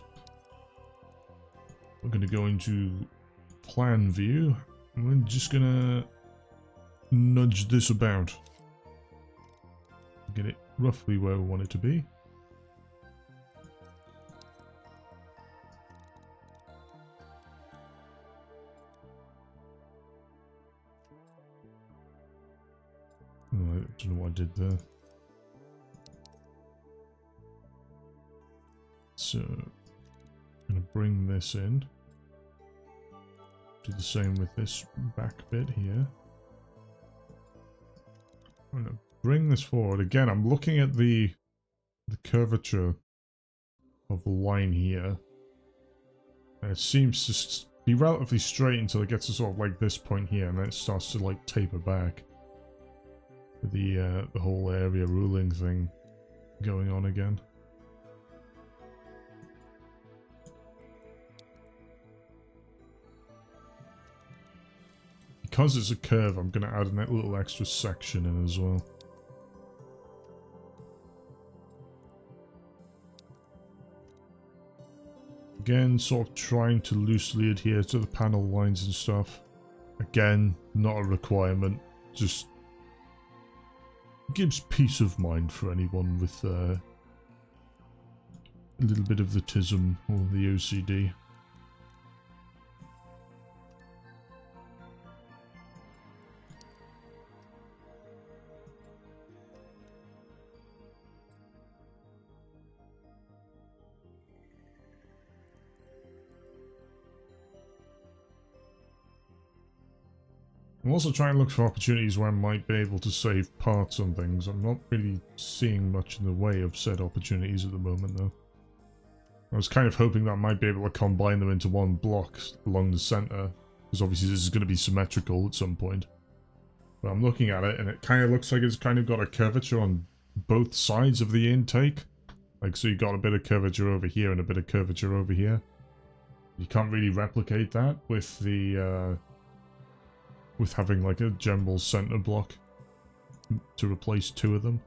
We're going to go into plan view. We're just gonna nudge this about. Get it roughly where we want it to be. Oh, I don't know what I did there. So, I'm going to bring this in. Do the same with this back bit here. I'm going to bring this forward. Again, I'm looking at the curvature of the line here. And it seems to be relatively straight until it gets to sort of like this point here, and then it starts to like taper back. The whole area ruling thing going on again. Because it's a curve, I'm going to add a little extra section in as well. Again, sort of trying to loosely adhere to the panel lines and stuff. Again, not a requirement, just gives peace of mind for anyone with a little bit of the TISM or the OCD. I'm also trying to look for opportunities where I might be able to save parts on things. I'm not really seeing much in the way of said opportunities at the moment, though. I was kind of hoping that I might be able to combine them into one block along the center, because obviously this is going to be symmetrical at some point. But I'm looking at it, and it kind of looks like it's kind of got a curvature on both sides of the intake. Like, so you got a bit of curvature over here and a bit of curvature over here. You can't really replicate that with the with having like a general center block to replace two of them.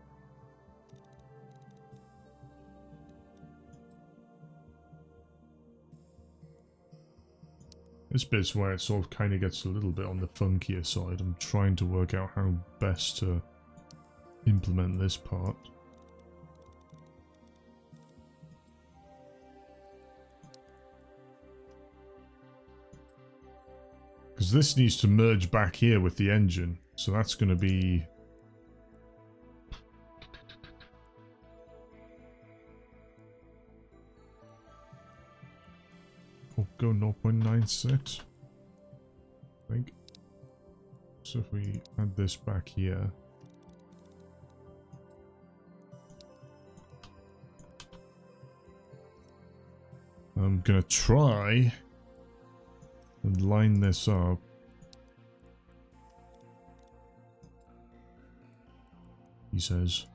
This bit's where it sort of kind of gets a little bit on the funkier side. I'm trying to work out how best to implement this part. Because this needs to merge back here with the engine. So that's going to be... We'll go 0.96, I think. So if we add this back here... I'm going to try... and line this up. He says.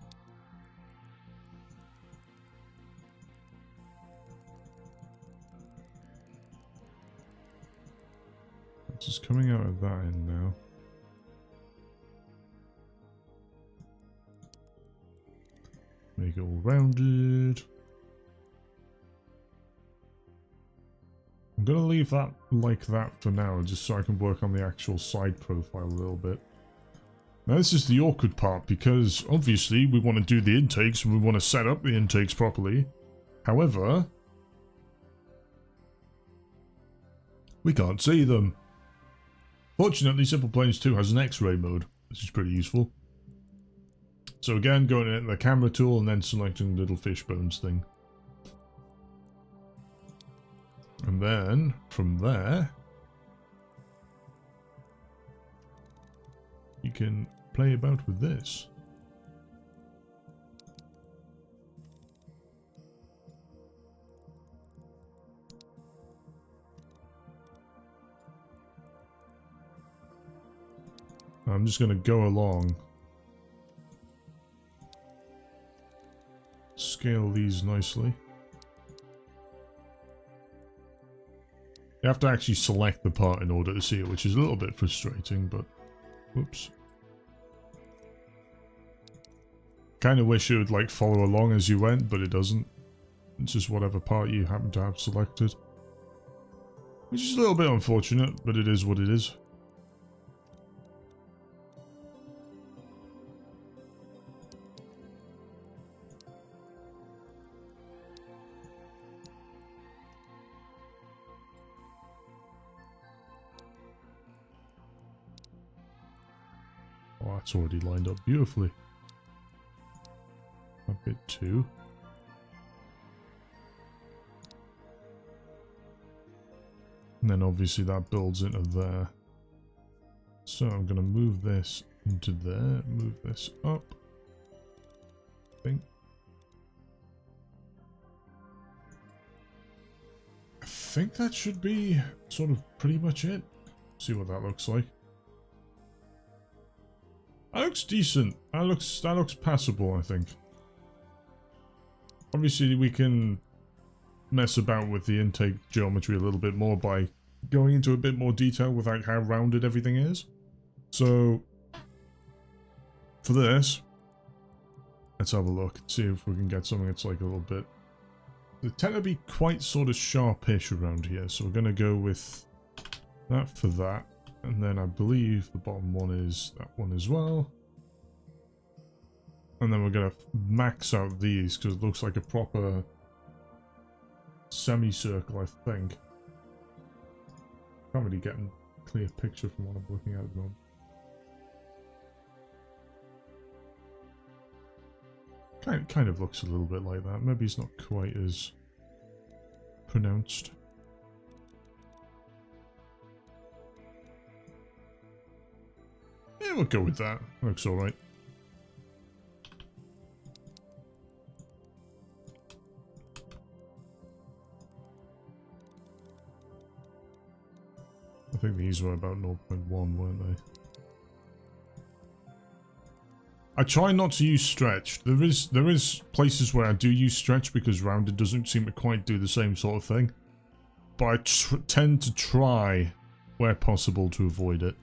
It's just coming out of that end now. Make it all rounded. I'm going to leave that like that for now, just so I can work on the actual side profile a little bit. Now this is the awkward part, because obviously we want to do the intakes and we want to set up the intakes properly. However, we can't see them. Fortunately, SimplePlanes 2 has an X-ray mode, which is pretty useful. So again, going into the camera tool and then selecting the little fish bones thing. And then, from there, you can play about with this. I'm just going to go along. Scale these nicely. You have to actually select the part in order to see it, which is a little bit frustrating, but... Whoops. Kind of wish it would, like, follow along as you went, but it doesn't. It's just whatever part you happen to have selected. Which is a little bit unfortunate, but it is what it is. Oh, that's already lined up beautifully. A bit too. And then obviously that builds into there. So I'm going to move this into there, move this up. I think that should be sort of pretty much it. See what that looks like. That looks decent. That looks passable, I think. Obviously we can mess about with the intake geometry a little bit more by going into a bit more detail with like how rounded everything is. So for this, let's have a look and see if we can get something that's like a little bit. They tend to be quite sort of sharpish around here, so we're gonna go with that for that, and then I believe the bottom one is that one as well. And then we're gonna max out these because it looks like a proper semicircle, I think. Can't really get a clear picture from what I'm looking at the moment. Kind of looks a little bit like that. Maybe it's not quite as pronounced. Yeah, we'll go with that. Looks alright. I think these were about 0.1, weren't they? I try not to use stretch. There is places where I do use stretch because rounded doesn't seem to quite do the same sort of thing. But I tend to try, where possible, to avoid it.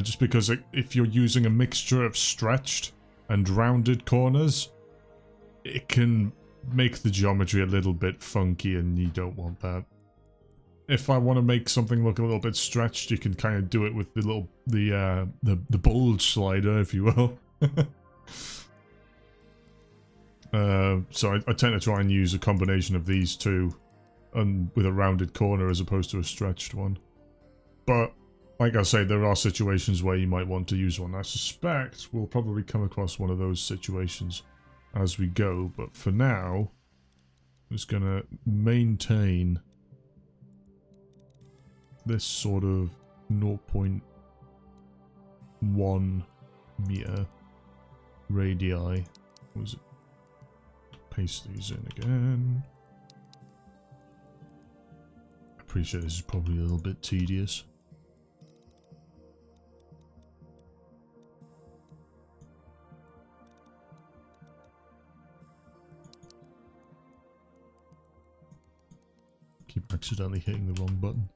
Just because if you're using a mixture of stretched and rounded corners, it can make the geometry a little bit funky and you don't want that. If I want to make something look a little bit stretched, you can kind of do it with the bulge-slider, if you will. So I tend to try and use a combination of these two, and with a rounded corner as opposed to a stretched one. But like I say, there are situations where you might want to use one. I suspect we'll probably come across one of those situations as we go. But for now, I'm just gonna maintain this sort of 0.1 meter radii. What was it? Paste these in again. I appreciate this is probably a little bit tedious. Keep accidentally hitting the wrong button.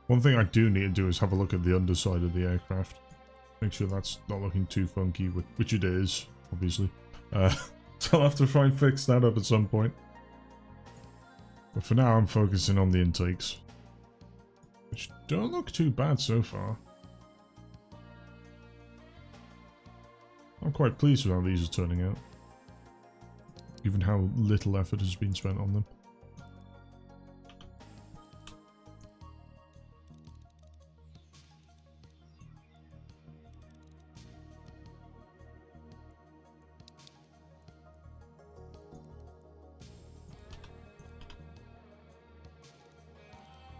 One thing I do need to do is have a look at the underside of the aircraft. Make sure that's not looking too funky, which it is, obviously. So I'll have to try and fix that up at some point. But for now, I'm focusing on the intakes, which don't look too bad so far. I'm quite pleased with how these are turning out, given how little effort has been spent on them.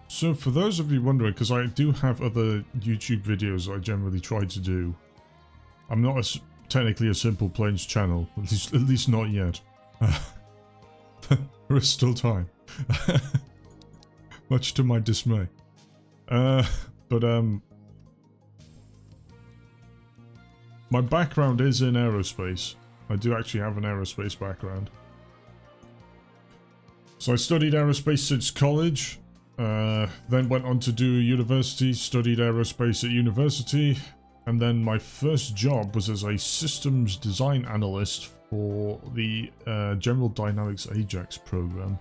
So for those of you wondering, because I do have other YouTube videos I generally try to do, I'm not technically a SimplePlanes channel, at least not yet. There is still time, much to my dismay. My background is in aerospace. I do actually have an aerospace background. So I studied aerospace since college. Then went on to do university, studied aerospace at university. And then my first job was as a systems design analyst for the General Dynamics Ajax program.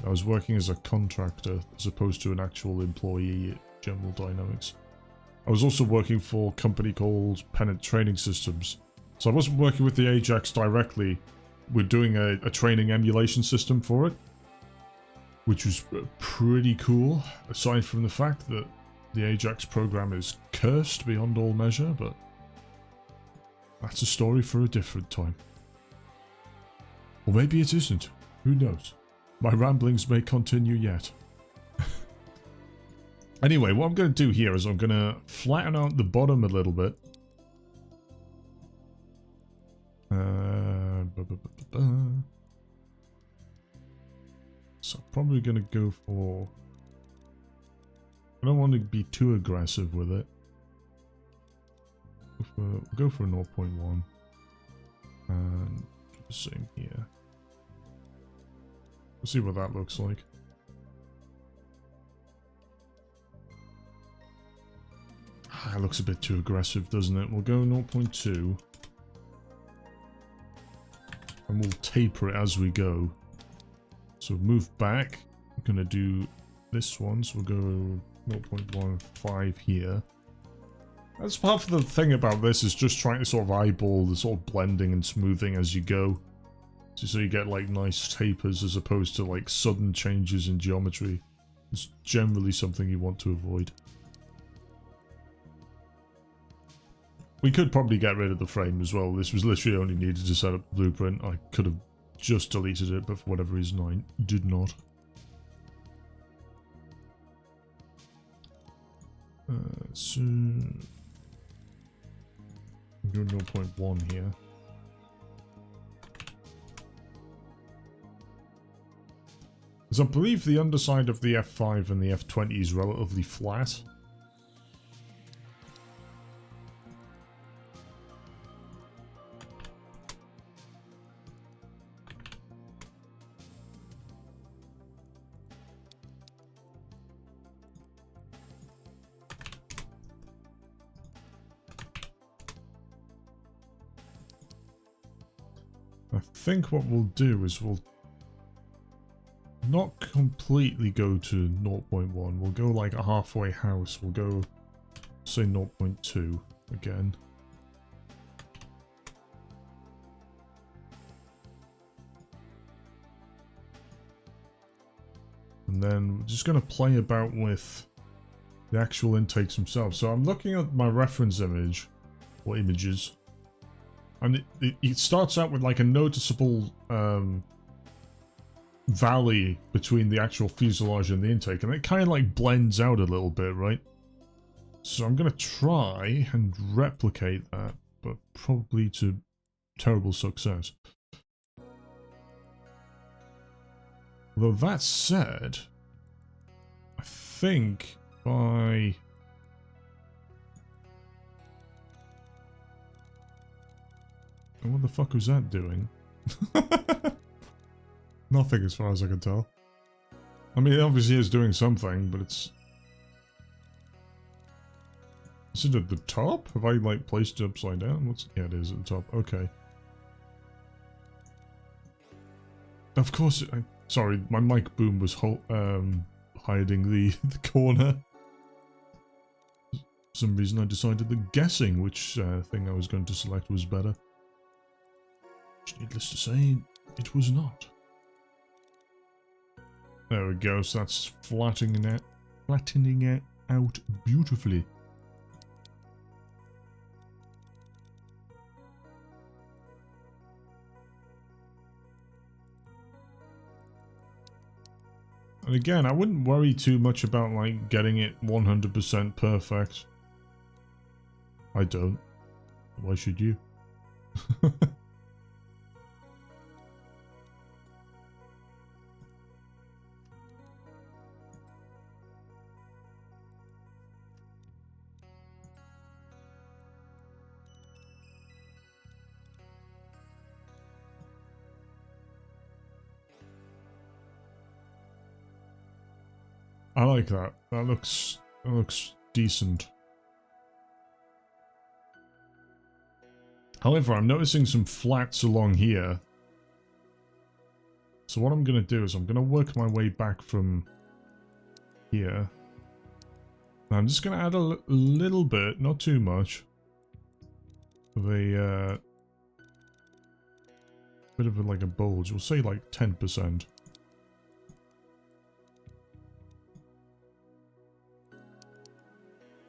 I was working as a contractor as opposed to an actual employee at General Dynamics. I was also working for a company called Pennant Training Systems. So I wasn't working with the Ajax directly. We're doing a training emulation system for it, which was pretty cool, aside from the fact that the Ajax program is cursed beyond all measure, but that's a story for a different time. Or maybe it isn't. Who knows? My ramblings may continue yet. Anyway, what I'm going to do here is I'm going to flatten out the bottom a little bit. So I'm probably going to go for... I don't want to be too aggressive with it. Go for 0.1. And do the same here. We'll see what that looks like. It looks a bit too aggressive, doesn't it? We'll go 0.2. And we'll taper it as we go. So move back. I'm going to do this one. So we'll go 0.15 here. That's part of the thing about this, is just trying to sort of eyeball the sort of blending and smoothing as you go. So you get like nice tapers as opposed to like sudden changes in geometry. It's generally something you want to avoid. We could probably get rid of the frame as well. This was literally only needed to set up the blueprint. I could have just deleted it, but for whatever reason I did not. So... We'll go 0.1 here. Because I believe the underside of the F5 and the F-20 is relatively flat. I think what we'll do is we'll not completely go to 0.1. We'll go like a halfway house. We'll go, say, 0.2 again. And then we're just going to play about with the actual intakes themselves. So I'm looking at my reference image, or images. And it starts out with like a noticeable valley between the actual fuselage and the intake, and it kind of like blends out a little bit, right? So I'm going to try and replicate that, but probably to terrible success. Although that said, I think by... What the fuck was that doing? Nothing as far as I can tell. I mean, it obviously is doing something, but it's... Is it at the top? Have I, like, placed it upside down? Yeah, it is at the top. Okay. Of course, sorry, my mic boom was hiding the corner. For some reason I decided that guessing which thing I was going to select was better. Needless to say, it was not. There we go, so that's flattening it out beautifully. And again, I wouldn't worry too much about like getting it 100% perfect. I don't. Why should you? I like that. That looks decent. However, I'm noticing some flats along here. So what I'm going to do is I'm going to work my way back from here. Now I'm just going to add a little bit, not too much, of a bit of like a bulge. We'll say like 10%.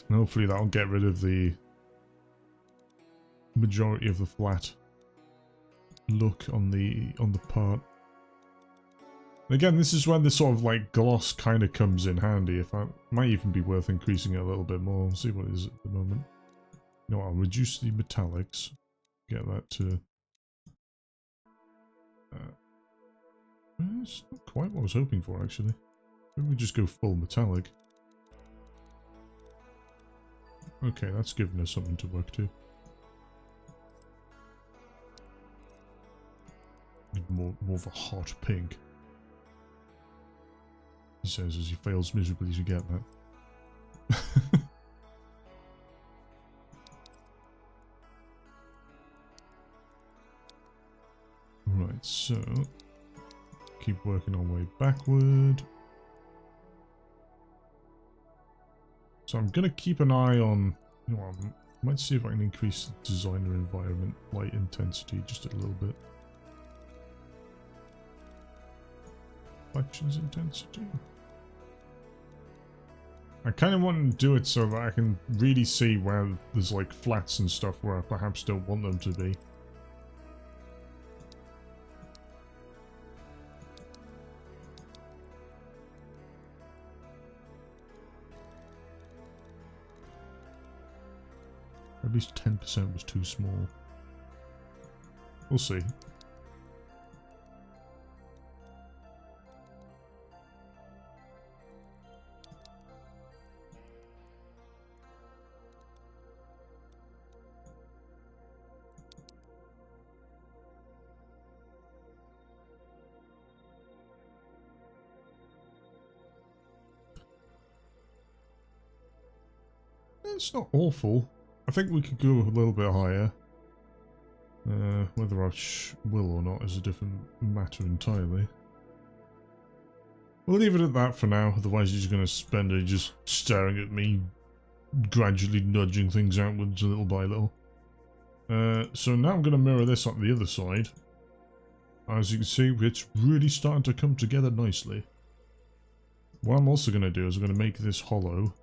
And hopefully that'll get rid of the majority of the flat look on the part. Again, this is when the sort of like gloss kind of comes in handy. If I might even be worth increasing it a little bit more. We'll see what it is at the moment. You know what, I'll reduce the metallics. Get that to it's not quite what I was hoping for, actually. Maybe we just go full metallic. Okay, that's given us something to work to. Need more of a hot pink. He says as he fails miserably to get that. Right, so keep working our way backward. So I'm gonna keep an eye on, you know, I might see if I can increase the designer environment light intensity just a little bit. Reflections intensity. I kind of want to do it so that I can really see where there's like flats and stuff where I perhaps don't want them to be. At least 10% was too small. We'll see. It's not awful. I think we could go a little bit higher. Whether I will or not is a different matter entirely. We'll leave it at that for now, otherwise he's going to spend it just staring at me, gradually nudging things outwards little by little. So now I'm going to mirror this on the other side. As you can see, it's really starting to come together nicely. What I'm also going to do is I'm going to make this hollow.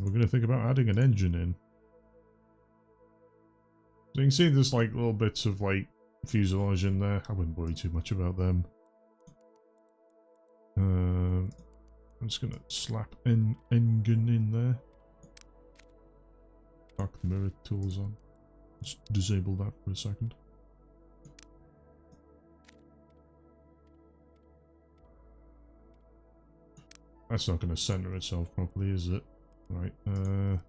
We're going to think about adding an engine in. So you can see there's like little bits of like fuselage in there. I wouldn't worry too much about them. I'm just going to slap an engine in there. Tuck the mirror tools on. Let's disable that for a second. That's not going to center itself properly, is it? Right, there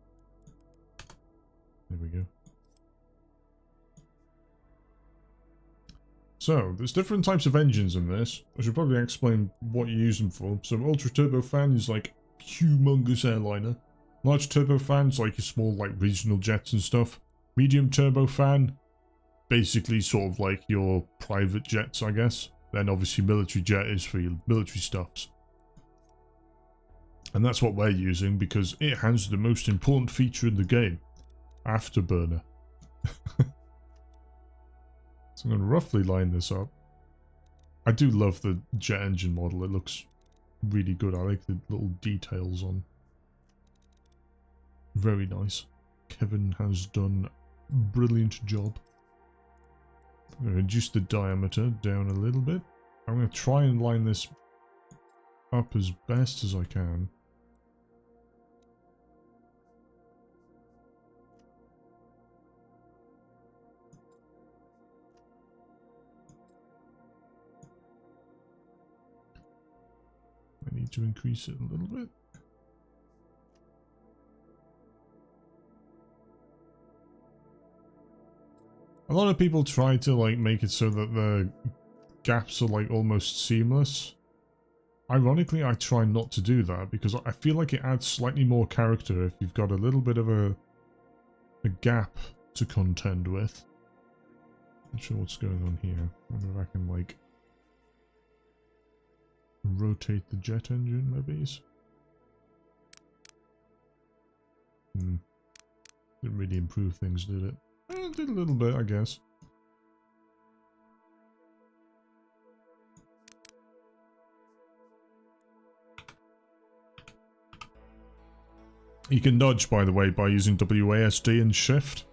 we go. So, there's different types of engines in this. I should probably explain what you use them for. So, ultra turbofan is like humongous airliner. Large turbofan is like your small like regional jets and stuff. Medium turbofan, basically sort of like your private jets, I guess. Then obviously military jet is for your military stuffs. And that's what we're using because it has the most important feature in the game. Afterburner. So I'm going to roughly line this up. I do love the jet engine model. It looks really good. I like the little details on. Very nice. Kevin has done a brilliant job. I'm going to reduce the diameter down a little bit. I'm going to try and line this up as best as I can. I need to increase it a little bit. A lot of people try to like make it so that the gaps are like almost seamless. Ironically, I try not to do that because I feel like it adds slightly more character if you've got a little bit of a gap to contend with. Not sure what's going on here. I wonder if I can like rotate the jet engine maybe. Didn't really improve things, did it? It did a little bit, I guess. You can dodge, by the way, by using WASD and shift.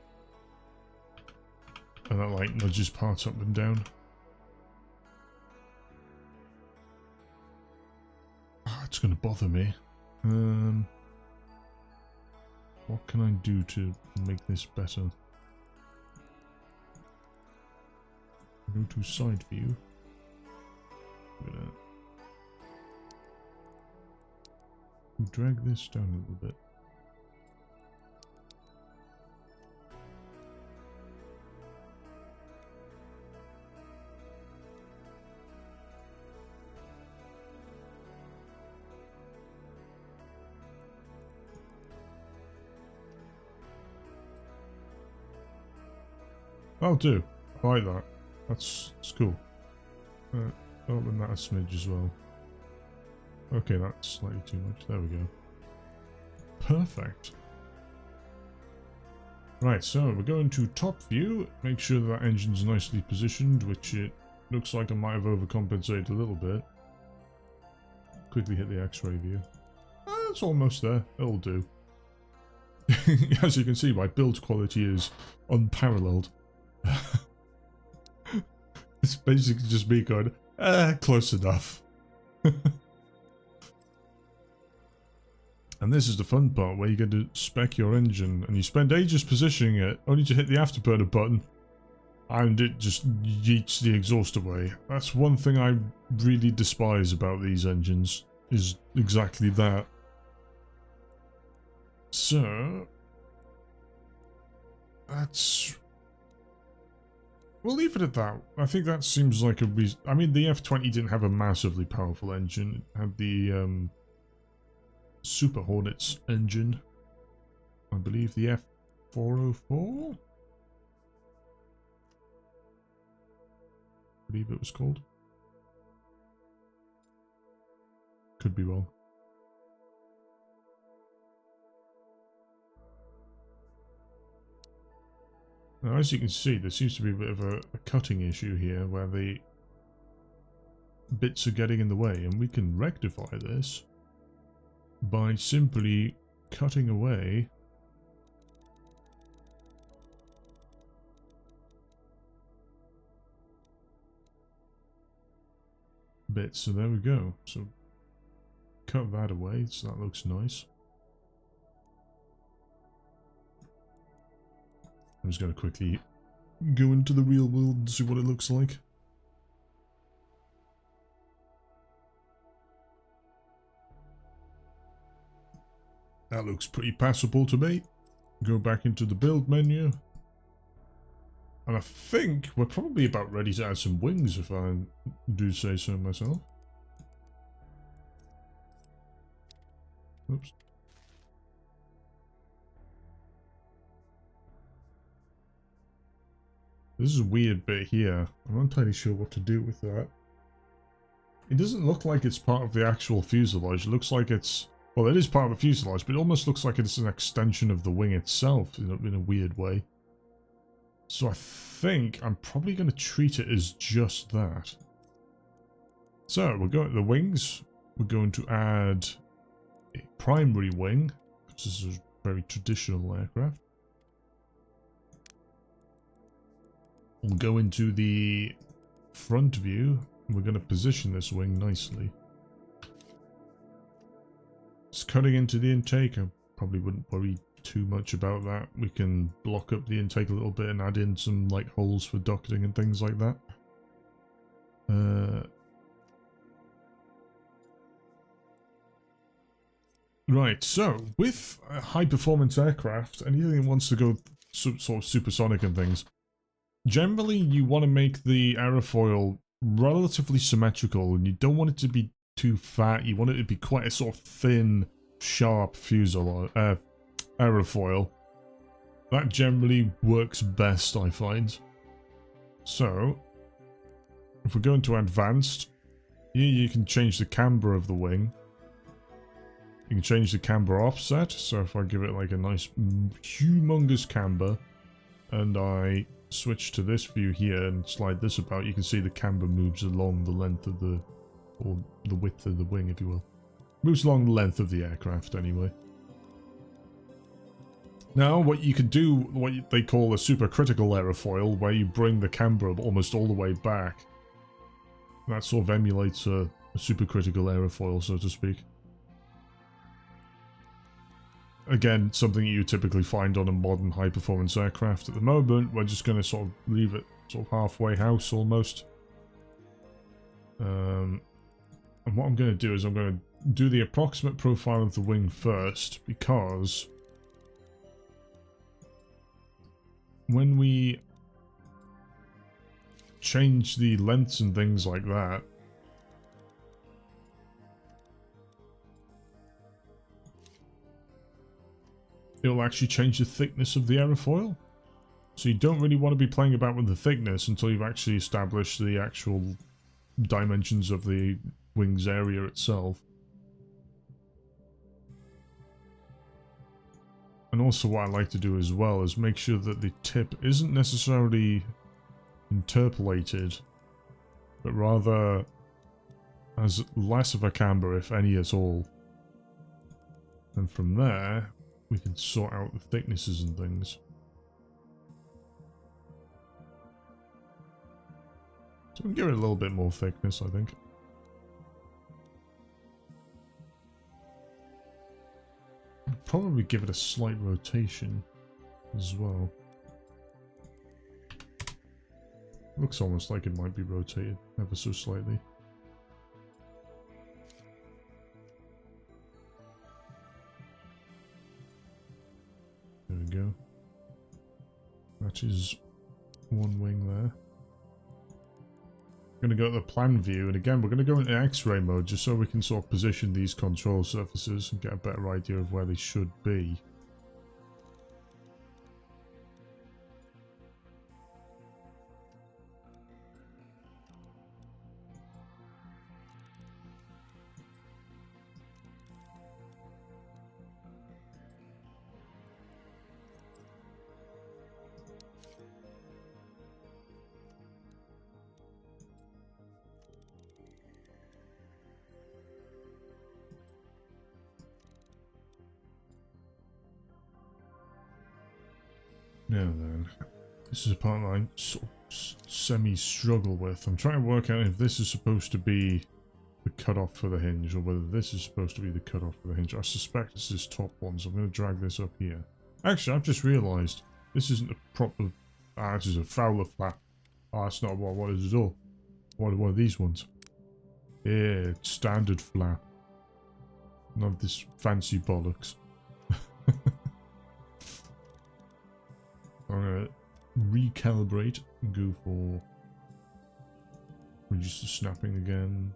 And that like nudges parts up and down. Oh, it's gonna bother me. What can I do to make this better? Go to side view. Drag this down a little bit. I'll do. I like that. That's cool. Open that a smidge as well. Okay, that's slightly too much. There we go. Perfect. Right, so we're going to top view. Make sure that engine's nicely positioned, which it looks like I might have overcompensated a little bit. Quickly hit the X-ray view. It's almost there. It'll do. As you can see, my build quality is unparalleled. It's basically just me going, close enough. And this is the fun part where you get to spec your engine and you spend ages positioning it only to hit the afterburner button and it just yeets the exhaust away. That's one thing I really despise about these engines, is exactly that. So that's... we'll leave it at that. I think that seems like a reason. I mean, the F-20 didn't have a massively powerful engine. It had the Super Hornets engine. I believe the F-404? I believe it was called. Could be wrong. Now, as you can see, there seems to be a bit of a cutting issue here where the bits are getting in the way, and we can rectify this by simply cutting away bits. So there we go. So cut that away, so that looks nice. I'm just going to quickly go into the real world and see what it looks like. That looks pretty passable to me. Go back into the build menu. And I think we're probably about ready to add some wings, if I do say so myself. Oops. This is a weird bit here. I'm not entirely sure what to do with that. It doesn't look like it's part of the actual fuselage. It looks like it's... well, it is part of the fuselage, but it almost looks like it's an extension of the wing itself in a weird way. So I think I'm probably going to treat it as just that. So we're going to the wings. We're going to add a primary wing, because this is a very traditional aircraft. We'll go into the front view, and we're going to position this wing nicely. Just cutting into the intake, I probably wouldn't worry too much about that. We can block up the intake a little bit and add in some like holes for ducting and things like that. Right, so with a high performance aircraft, anything that wants to go sort of supersonic and things, generally you want to make the aerofoil relatively symmetrical, and you don't want it to be too fat. You want it to be quite a sort of thin, sharp fuselage, aerofoil. That generally works best, I find. So, if we go into advanced, here you can change the camber of the wing. You can change the camber offset. So if I give it like a nice humongous camber, and I switch to this view here and slide this about, you can see the camber moves along the length of the, or the width of the wing, if you will. Moves along the length of the aircraft anyway. Now, what you can do, what they call a supercritical aerofoil, where you bring the camber almost all the way back. That sort of emulates a supercritical aerofoil, so to speak. Again, something you typically find on a modern high-performance aircraft. At the moment, we're just going to sort of leave it sort of halfway house, almost. And what I'm going to do is I'm going to do the approximate profile of the wing first, because when we change the lengths and things like that, it'll actually change the thickness of the aerofoil. So you don't really want to be playing about with the thickness until you've actually established the actual dimensions of the wing's area itself. And also what I like to do as well is make sure that the tip isn't necessarily interpolated, but rather has less of a camber, if any at all. And from there, we can sort out the thicknesses and things. So we can give it a little bit more thickness, I think. Probably give it a slight rotation as well. Looks almost like it might be rotated ever so slightly. There we go. That is one wing there. Going to go to the plan view, and again we're going to go into X-ray mode just so we can sort of position these control surfaces and get a better idea of where they should be. Now then, this is a part that I sort of semi-struggle with. I'm trying to work out if this is supposed to be the cutoff for the hinge, or whether this is supposed to be the cutoff for the hinge. I suspect this is top one, so I'm going to drag this up here. Actually, I've just realised this isn't a proper... Ah, this is a Fowler flap. Ah, that's not what it is at all. What are these ones? Yeah, standard flap. None of this fancy bollocks. I'm going to recalibrate and go for reduce the snapping again.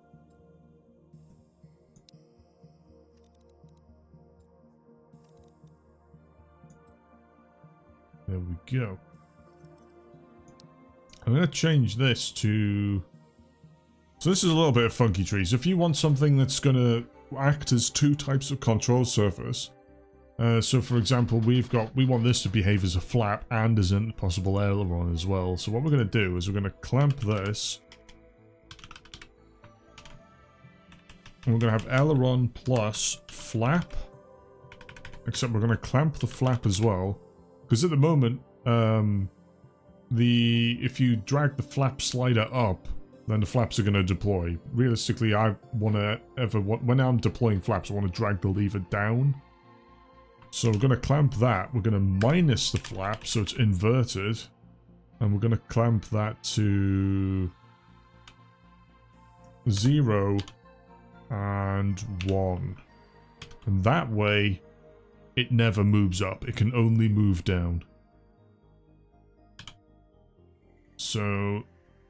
There we go. I'm going to change this to... So this is a little bit of funky trees. If you want something that's going to act as two types of control surface, so for example, we want this to behave as a flap and as a possible aileron as well. So what we're going to do is we're going to clamp this. And we're going to have aileron plus flap. Except we're going to clamp the flap as well. Because at the moment, if you drag the flap slider up, then the flaps are going to deploy. Realistically, I want to when I'm deploying flaps, I want to drag the lever down. So we're going to clamp that. We're going to minus the flap, so it's inverted. And we're going to clamp that to 0 and 1. And that way, it never moves up. It can only move down. So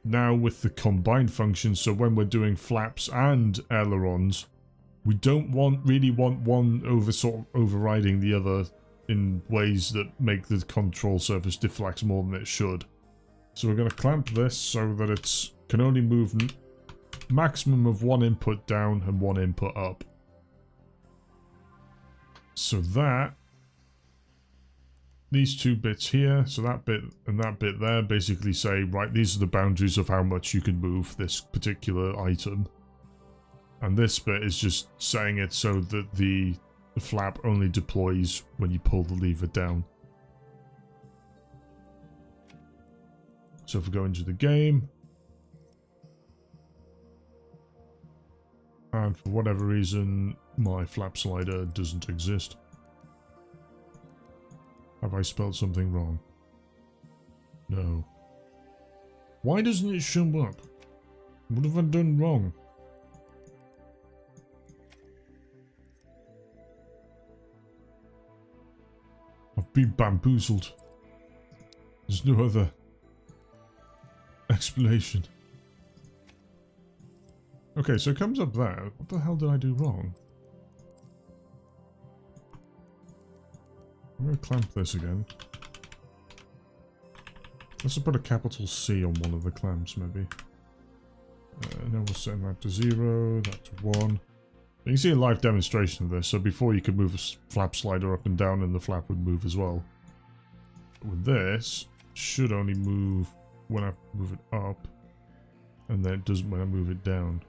now with the combined function, so when we're doing flaps and ailerons, we don't really want one overriding the other in ways that make the control surface deflect more than it should. So we're going to clamp this so that it can only move maximum of one input down and one input up. So that, these two bits here, so that bit and that bit there basically say, right, these are the boundaries of how much you can move this particular item. And this bit is just saying it so that the flap only deploys when you pull the lever down. So if we go into the game, and for whatever reason my flap slider doesn't exist. Have I spelled something wrong? No. Why doesn't it show up? What have I done wrong? I've been bamboozled. There's no other explanation. Okay, so it comes up there. What the hell did I do wrong? I'm going to clamp this again. Let's put a capital C on one of the clamps, maybe. Now we'll set that to 0, that to 1. You can see a live demonstration of this, so before you could move a flap slider up and down and the flap would move as well. But with this, it should only move when I move it up, and then it doesn't when I move it down.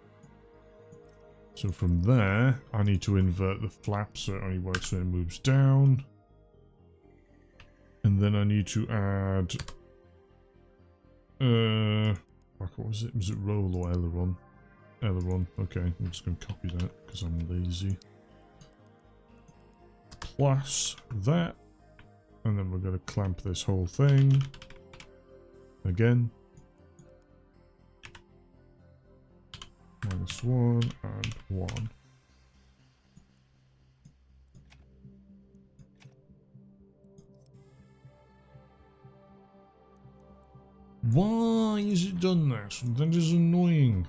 So from there, I need to invert the flap so it only works when it moves down. And then I need to add... what was it? Was it roll or aileron? Aileron. Okay, I'm just going to copy that because I'm lazy. Plus that. And then we're going to clamp this whole thing. Again. -1 and 1. Why is it done that? That is annoying.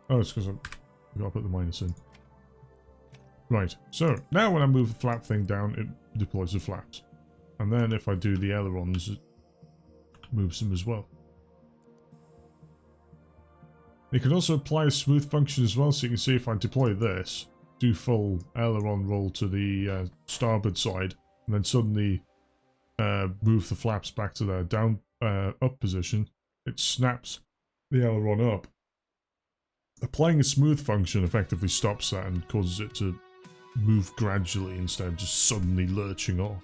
Oh, it's because I've got to put the minus in. Right, so now when I move the flap thing down, it deploys the flaps. And then if I do the ailerons, it moves them as well. You can also apply a smooth function as well, so you can see if I deploy this, do full aileron roll to the starboard side, and then suddenly move the flaps back to their down up position, it snaps the aileron up. Applying a smooth function effectively stops that and causes it to move gradually instead of just suddenly lurching off.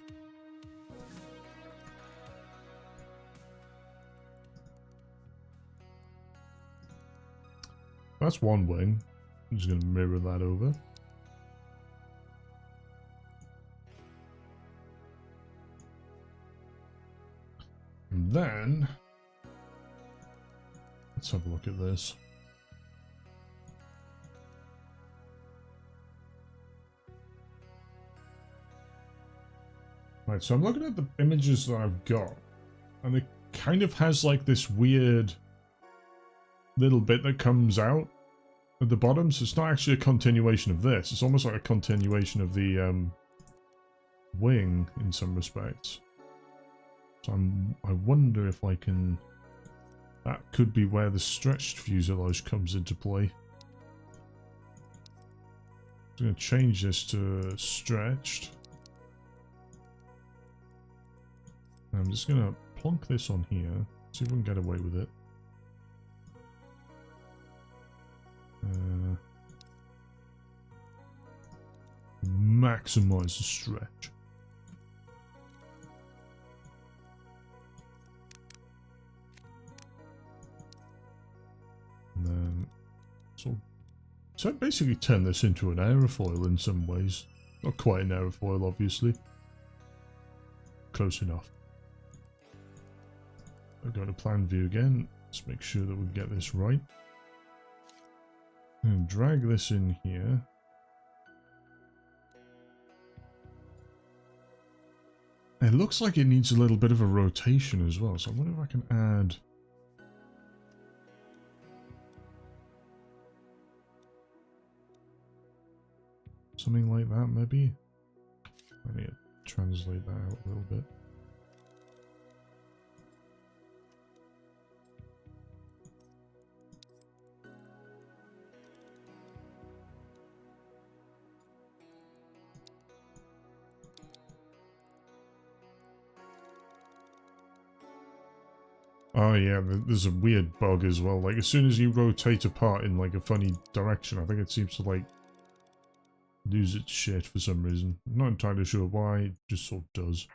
That's one wing. I'm just going to mirror that over. And then, let's have a look at this. Right, so I'm looking at the images that I've got, and it kind of has like this weird little bit that comes out at the bottom, so it's not actually a continuation of this. It's almost like a continuation of the wing in some respects. So I wonder if I can... That could be where the stretched fuselage comes into play. I'm going to change this to stretched. I'm just going to plonk this on here, see if we can get away with it. Maximize the stretch. And then, so basically turn this into an aerofoil in some ways. Not quite an aerofoil, obviously. Close enough. I'll go to plan view again. Let's make sure that we get this right. And drag this in here. It looks like it needs a little bit of a rotation as well, so I wonder if I can add Something like that, maybe? I need to translate that out a little bit. Oh yeah, there's a weird bug as well. Like, as soon as you rotate a part in, like, a funny direction, I think it seems to, like, lose its shit for some reason. I'm not entirely sure why, it just sort of does.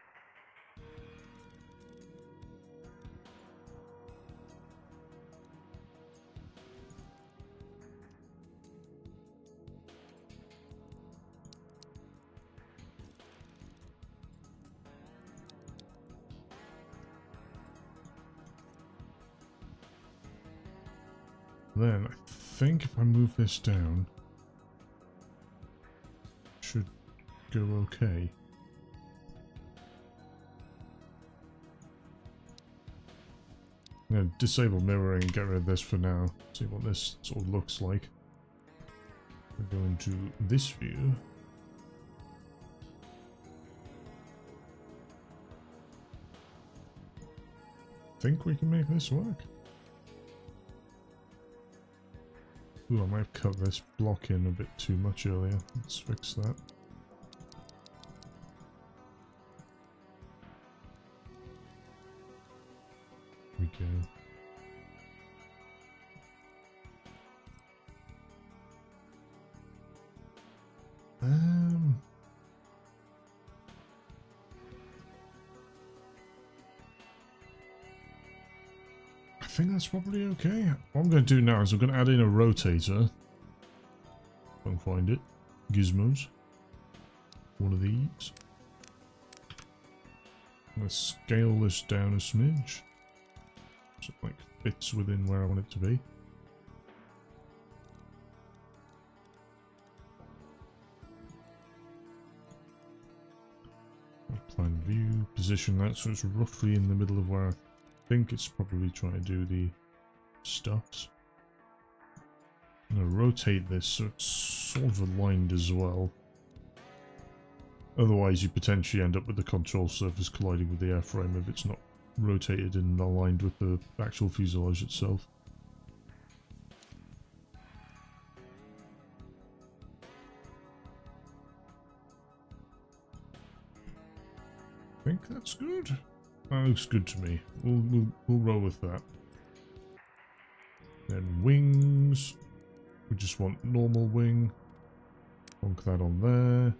Then, I think if I move this down, it should go okay. I'm going to disable mirroring and get rid of this for now. See what this sort of looks like. We'll go into this view. Think we can make this work. Ooh, I might have cut this block in a bit too much earlier. Let's fix that. There we go. I think that's probably okay. What I'm going to do now is I'm going to add in a rotator. If I can find it. Gizmos. One of these. I'm going to scale this down a smidge. So it like fits within where I want it to be. Plan view. Position that so it's roughly in the middle of where I think it's probably trying to do the stuffs. I'm going to rotate this so it's sort of aligned as well. Otherwise you potentially end up with the control surface colliding with the airframe if it's not rotated and aligned with the actual fuselage itself. I think that's good. That looks good to me. We'll roll with that. Then wings. We just want normal wing. Plonk that on there.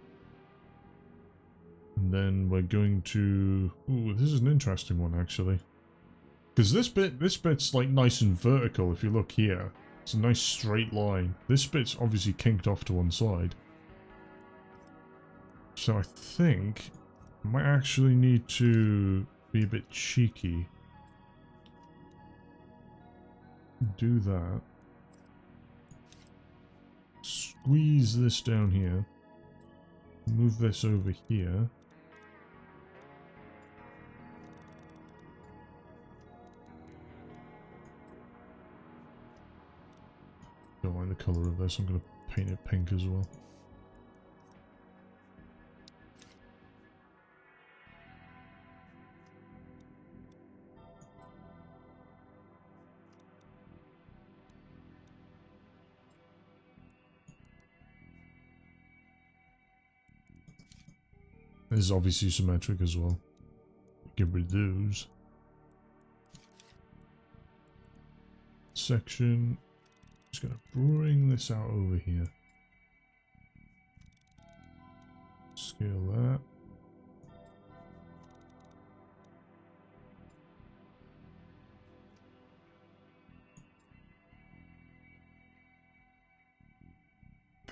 And then we're going to... Ooh, this is an interesting one actually. Because this bit's like nice and vertical if you look here. It's a nice straight line. This bit's obviously kinked off to one side. So I think I might actually need to be a bit cheeky. Do that. Squeeze this down here. Move this over here. Don't like the colour of this. I'm going to paint it pink as well. This is obviously symmetric as well. Get rid of those. Section. Just gonna bring this out over here. Scale that.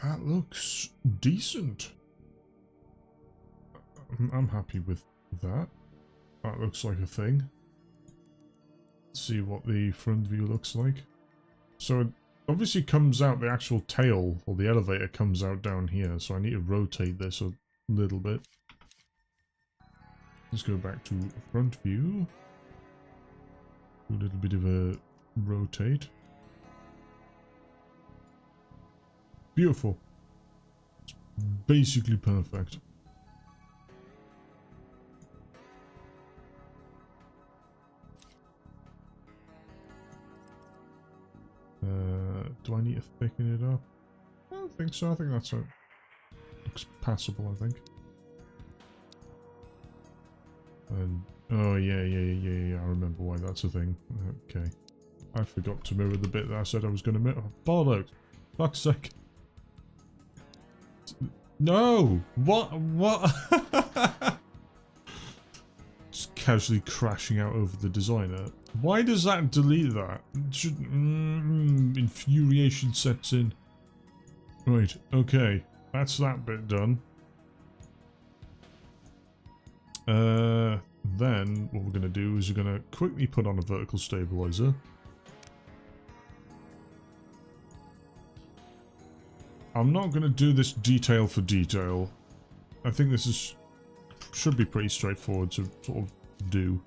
That looks decent. I'm happy with that. That looks like a thing. Let's see what the front view looks like. So it obviously comes out, the actual tail, or the elevator comes out down here, so I need to rotate this a little bit. Let's go back to front view. Do a little bit of a rotate. Beautiful. It's basically perfect. Do I need to thicken it up? I don't think so. I think that's looks passable, I think. And oh yeah, I remember why that's a thing. Okay. I forgot to mirror the bit that I said I was going to mirror. Oh, bollocks. Fuck's sake. No! What? Just casually crashing out over the designer. Why does that delete that? Infuriation sets in. Right, okay. That's that bit done. Then what we're going to do is we're going to quickly put on a vertical stabiliser. I'm not going to do this detail for detail. I think this should be pretty straightforward to sort of do.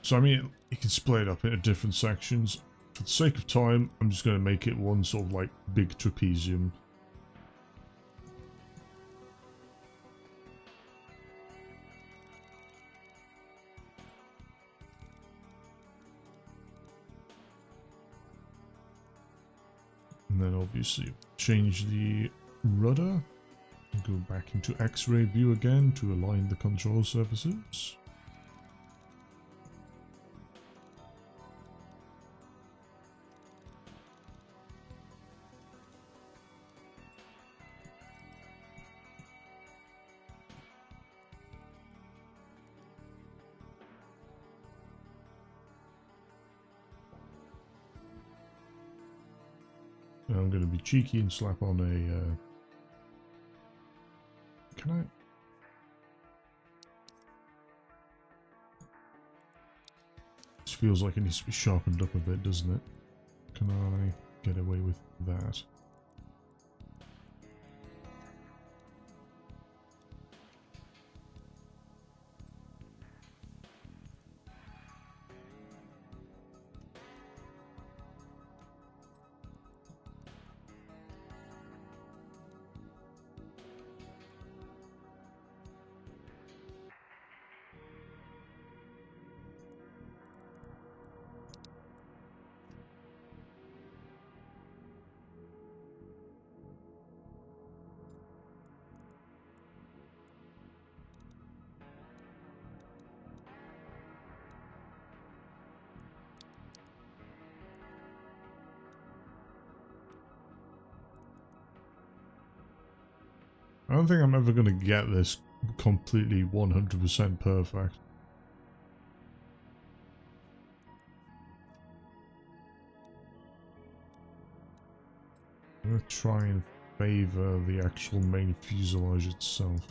So I mean, you can split it up into different sections. For the sake of time, I'm just going to make it one sort of like big trapezium. And then obviously change the rudder. Go back into X-ray view again to align the control surfaces. I'm going to be cheeky and slap on a... Can I? This feels like it needs to be sharpened up a bit, doesn't it? Can I get away with that? I don't think I'm ever going to get this completely 100% perfect. I'm going to try and favour the actual main fuselage itself.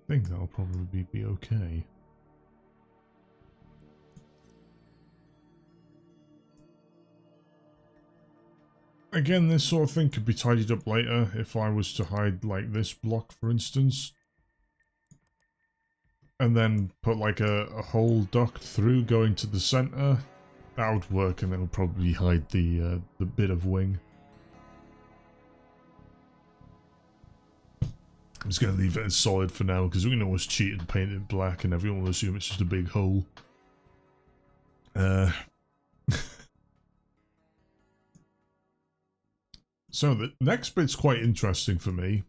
I think that'll probably be okay. Again, this sort of thing could be tidied up later if I was to hide like this block, for instance. And then put like a whole duct through going to the center. That would work, and then it'll probably hide the bit of wing. I'm just going to leave it as solid for now, because we can always cheat and paint it black and everyone will assume it's just a big hole. So the next bit's quite interesting for me,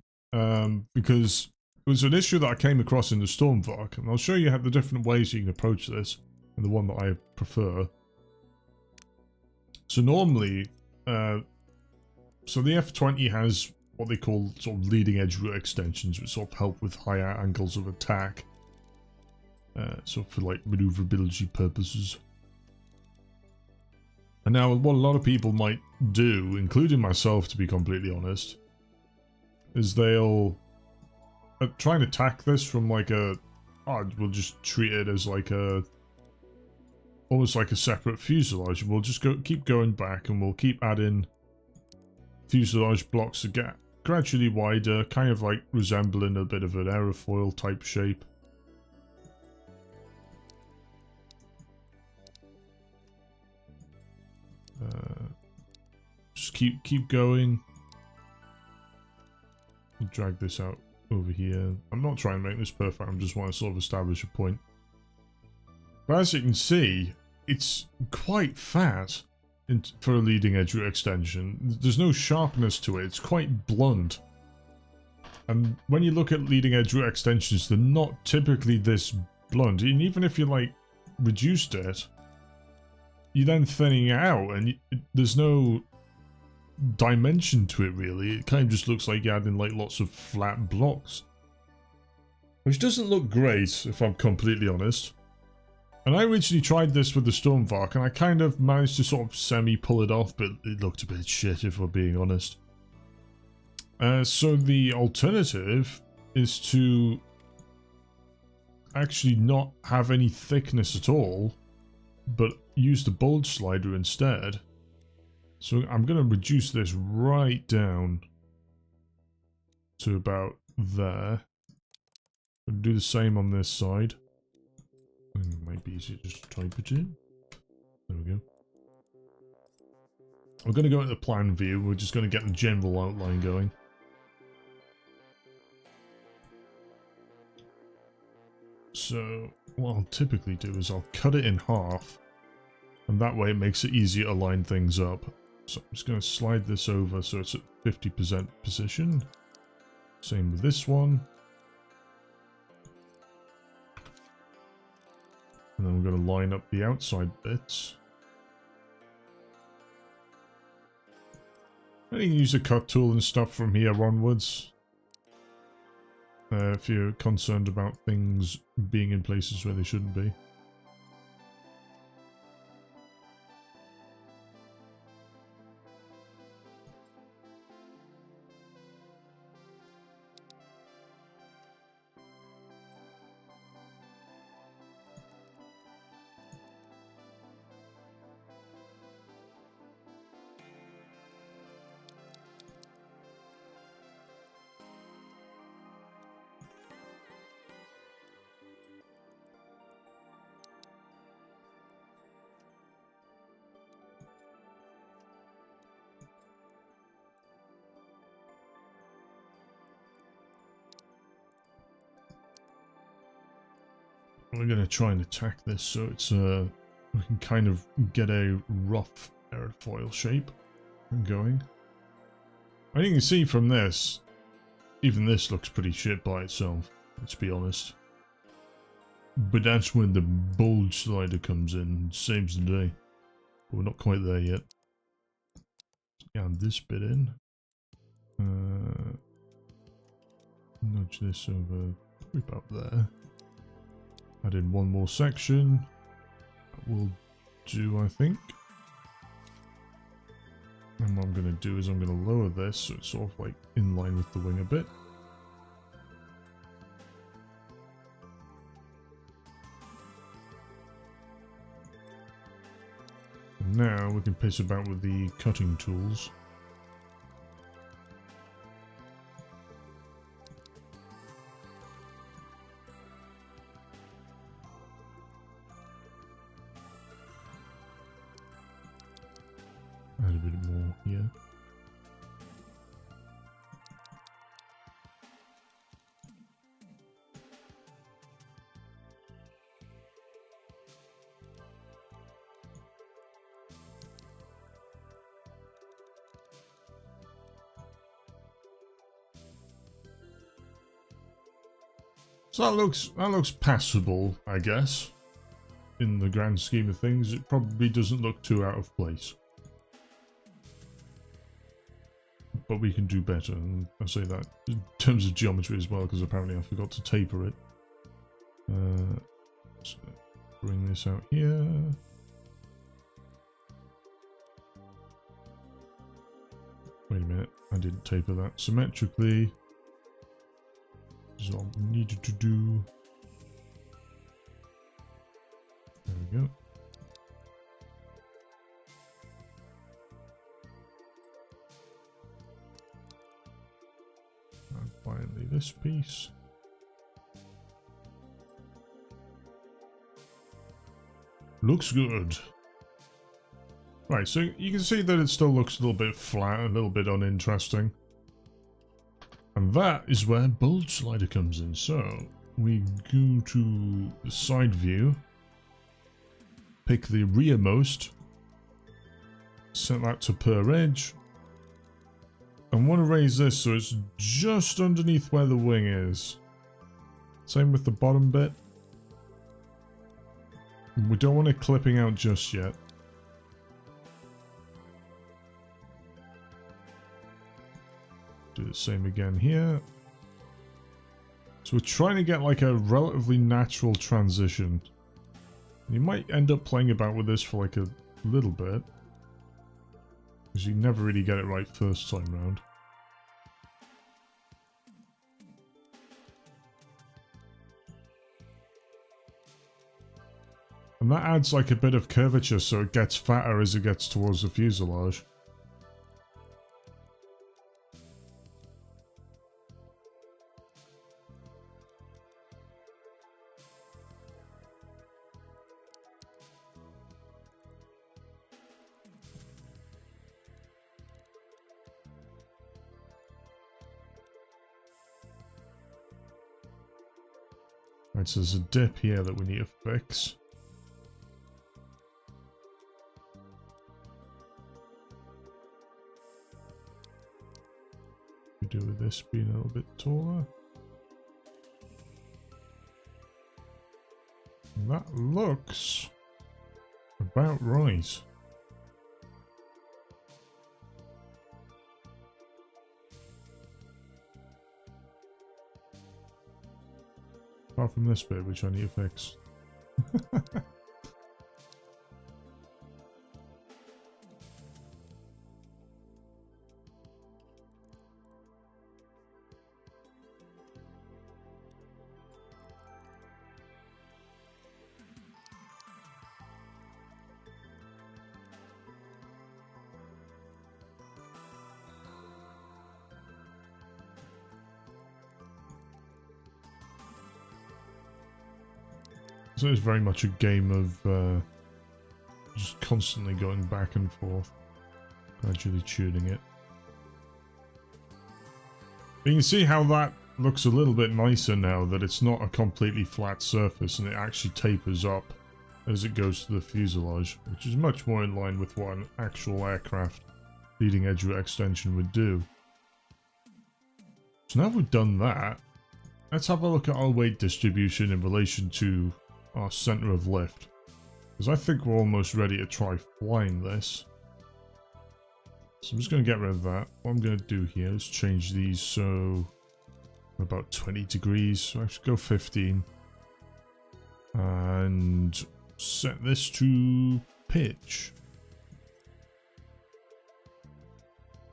because it was an issue that I came across in the Stormvark, and I'll show you how the different ways you can approach this. and the one that I prefer. So normally, so the F-20 has what they call sort of leading edge root extensions, which sort of help with higher angles of attack. So for like maneuverability purposes. And now what a lot of people might do, including myself to be completely honest, is they'll try and attack this from like a, oh, we'll just treat it as like a, almost like a separate fuselage. We'll just keep going back and we'll keep adding fuselage blocks that get gradually wider, kind of like resembling a bit of an aerofoil type shape. Just keep going. We'll drag this out over here. I'm not trying to make this perfect, I'm just want to sort of establish a point. But as you can see, it's quite fat for a leading edge root extension. There's no sharpness to it, it's quite blunt. And when you look at leading edge root extensions, they're not typically this blunt. And even if you like reduced it, you're then thinning it out, and there's no dimension to it really. It kind of just looks like you're adding like lots of flat blocks, which doesn't look great if I'm completely honest. And I originally tried this with the Stormvark and I kind of managed to sort of semi pull it off, but it looked a bit shit if we're being honest. So the alternative is to actually not have any thickness at all, but use the bulge-slider instead. So I'm going to reduce this right down to about there. I'll do the same on this side. It might be easier just to type it in. There we go. We're going to go into the plan view. We're just going to get the general outline going. So what I'll typically do is I'll cut it in half, and that way it makes it easier to line things up. So I'm just going to slide this over so it's at 50% position. Same with this one. And then we're going to line up the outside bits. I can use a cut tool and stuff from here onwards. If you're concerned about things being in places where they shouldn't be. We're going to try and attack this so it's we can kind of get a rough aerofoil shape going. I think you can see from this, even this looks pretty shit by itself, let's be honest. But that's when the bulge-slider comes in and saves the day. But we're not quite there yet. Add this bit in. Nudge this over about there. Add in one more section. That will do, I think. And what I'm going to do is I'm going to lower this so it's sort of like in line with the wing a bit. And now we can piss about with the cutting tools. Add a bit more here. So that looks passable, I guess. in the grand scheme of things, it probably doesn't look too out of place. But we can do better, and I say that in terms of geometry as well, because apparently I forgot to taper it. So bring this out here. Wait a minute, I didn't taper that symmetrically. This is all I needed to do. There we go. And finally this piece. Looks good. Right, so you can see that it still looks a little bit flat, a little bit uninteresting. And that is where bulge-slider comes in. So, we go to the side view, pick the rearmost, set that to per edge, and want to raise this so it's just underneath where the wing is. Same with the bottom bit. We don't want it clipping out just yet. Do the same again here. So we're trying to get like a relatively natural transition. You might end up playing about with this for like a little bit, because you never really get it right first time round. And that adds like a bit of curvature, so it gets fatter as it gets towards the fuselage. Right, so there's a dip here that we need to fix. We do with this being a little bit taller. And that looks about right. Apart from this bit, which I need to fix. So it's very much a game of just constantly going back and forth, gradually tuning it. But you can see how that looks a little bit nicer now that it's not a completely flat surface and it actually tapers up as it goes to the fuselage, which is much more in line with what an actual aircraft leading edge extension would do. So now we've done that, let's have a look at our weight distribution in relation to our center of lift, because I think we're almost ready to try flying this. So I'm just going to get rid of that. What I'm going to do here is change these so about 20 degrees, so I should go 15, and set this to pitch,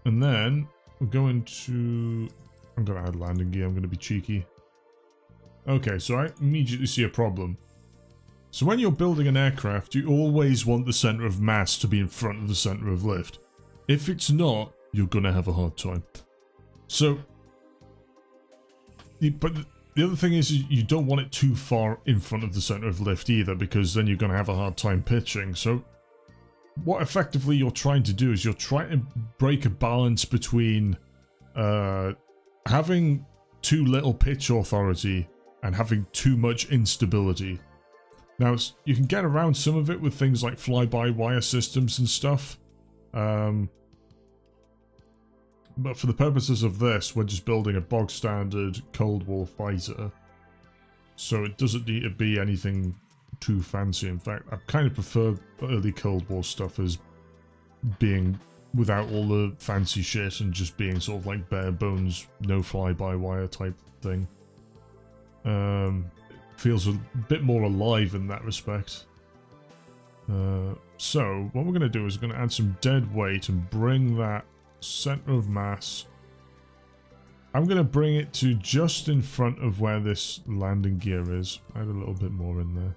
and then we're going to, I'm going to add landing gear. I'm going to be cheeky. Okay, so I immediately see a problem. So when you're building an aircraft, you always want the center of mass to be in front of the center of lift. If it's not, you're gonna have a hard time. So, but the other thing is you don't want it too far in front of the center of lift either, because then you're gonna have a hard time pitching. So what effectively you're trying to do is you're trying to break a balance between having too little pitch authority and having too much instability. Now, you can get around some of it with things like fly-by-wire systems and stuff. But for the purposes of this, we're just building a bog-standard Cold War fighter. So it doesn't need to be anything too fancy. In fact, I kind of prefer early Cold War stuff as being without all the fancy shit and just being sort of like bare bones, no fly-by-wire type thing. Feels a bit more alive in that respect. So what we're going to do is we're going to add some dead weight and bring that center of mass. I'm going to bring it to just in front of where this landing gear is. Add a little bit more in there.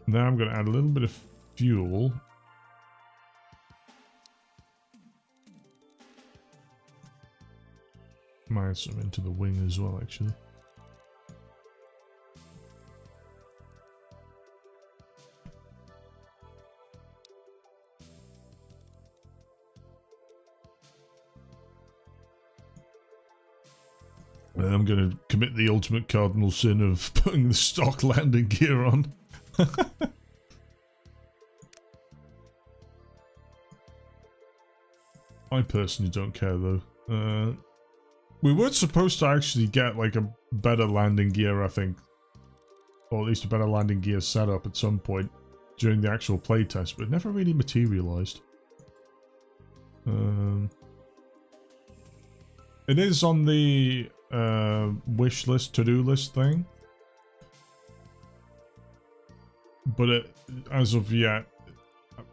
Now I'm going to add a little bit of fuel. Might add some into the wing as well, actually. And I'm going to commit the ultimate cardinal sin of putting the stock landing gear on. I personally don't care though. We were supposed to actually get like a better landing gear, I think. Or at least a better landing gear setup at some point during the actual playtest, but it never really materialized. It is on the wish list, to-do list thing. But as of yet,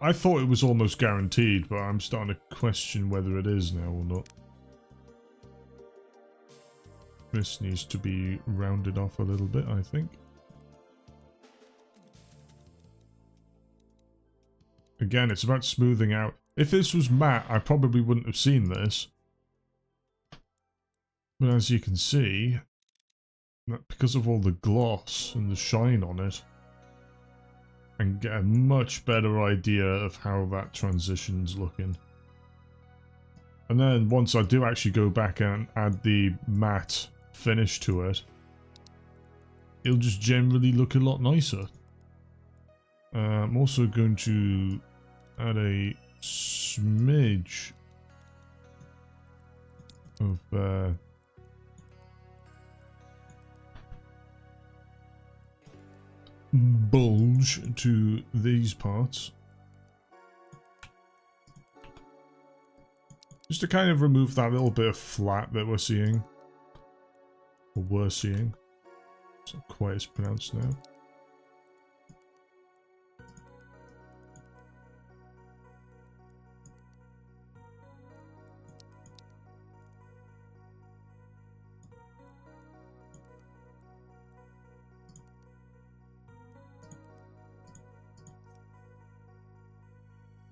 I thought it was almost guaranteed, but I'm starting to question whether it is now or not. This needs to be rounded off a little bit, I think. Again, it's about smoothing out. If this was matte, I probably wouldn't have seen this. But as you can see, because of all the gloss and the shine on it, I can get a much better idea of how that transition's looking. And then once I do actually go back and add the matte finish to it, it'll just generally look a lot nicer. I'm also going to add a smidge of bulge to these parts. Just to kind of remove that little bit of flat that we're seeing. Or were seeing. It's not quite as pronounced now.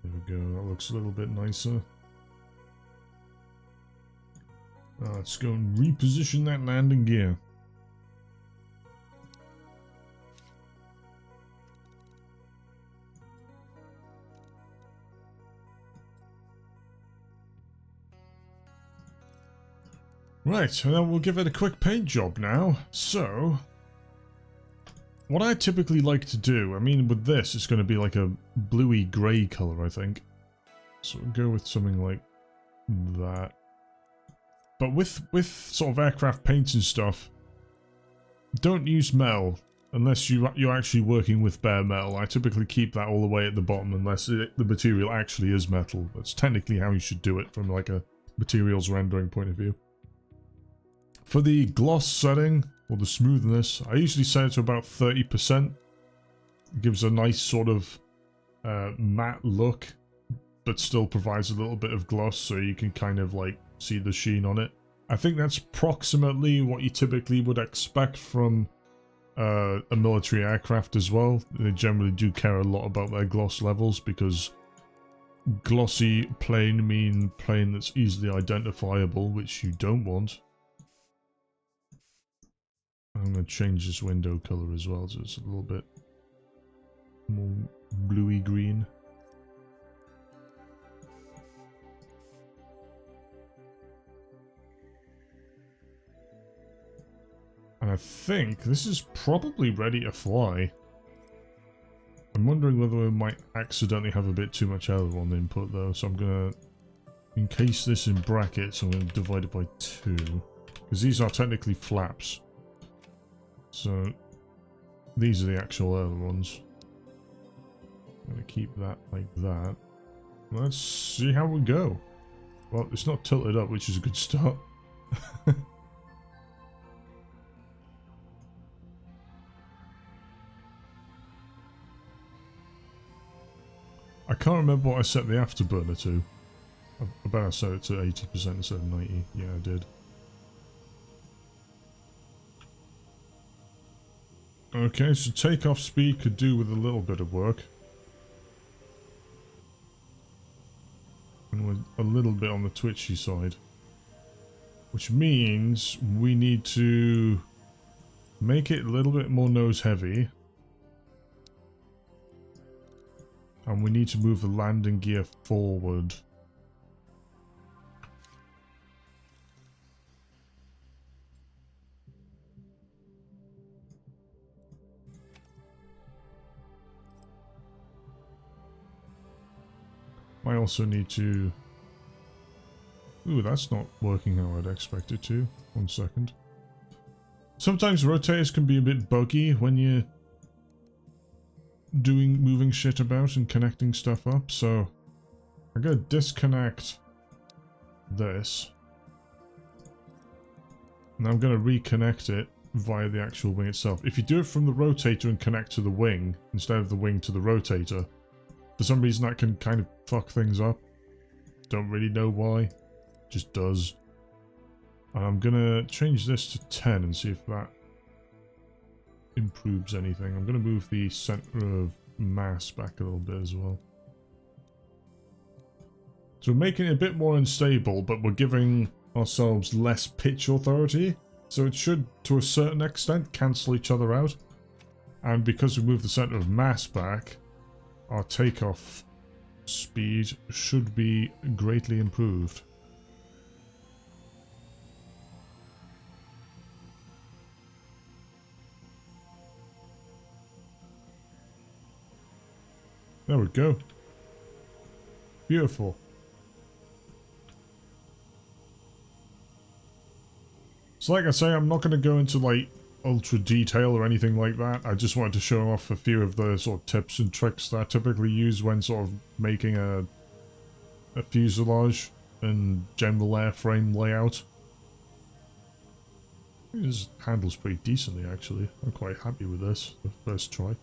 There we go, that looks a little bit nicer. Let's go and reposition that landing gear. Right, well, we'll give it a quick paint job now. So, what I typically like to do, I mean with this it's going to be like a bluey grey colour I think. So we'll go with something like that. But with sort of aircraft paints and stuff, don't use metal unless you're actually working with bare metal. I typically keep that all the way at the bottom unless the material actually is metal. That's technically how you should do it from like a materials rendering point of view. For the gloss setting, or the smoothness, I usually set it to about 30%. It gives a nice sort of matte look, but still provides a little bit of gloss so you can kind of like see the sheen on it. I think that's approximately what you typically would expect from a military aircraft as well. They generally do care a lot about their gloss levels because glossy plane mean plane that's easily identifiable, which you don't want. I'm going to change this window color as well so it's a little bit more bluey green. And I think this is probably ready to fly. I'm wondering whether we might accidentally have a bit too much aileron input though, so I'm going to encase this in brackets. I'm going to divide it by 2, because these are technically flaps. So These are the actual ailerons. I'm going to keep that like that. Let's see how we go. Well, it's not tilted up, which is a good start. I can't remember what I set the afterburner to. I bet I set it to 80% instead of 90. Yeah, I did. Okay, so takeoff speed could do with a little bit of work. And we're a little bit on the twitchy side. Which means we need to make it a little bit more nose heavy. And we need to move the landing gear forward. I also need to... Ooh, that's not working how I'd expect it to. 1 second. Sometimes rotators can be a bit buggy when you're moving shit about and connecting stuff up, so I'm gonna disconnect this. And I'm gonna reconnect it via the actual wing itself. If you do it from the rotator and connect to the wing, instead of the wing to the rotator, for some reason that can kind of fuck things up. Don't really know why. Just does. And I'm gonna change this to 10 and see if that improves anything. I'm gonna move the center of mass back a little bit as well. So we're making it a bit more unstable, but we're giving ourselves less pitch authority. So it should, to a certain extent, cancel each other out. And because we move the center of mass back, our takeoff speed should be greatly improved. There we go. Beautiful. So like I say, I'm not going to go into like ultra detail or anything like that. I just wanted to show off a few of the sort of tips and tricks that I typically use when sort of making a fuselage and general airframe layout. This handles pretty decently actually. I'm quite happy with this, the first try.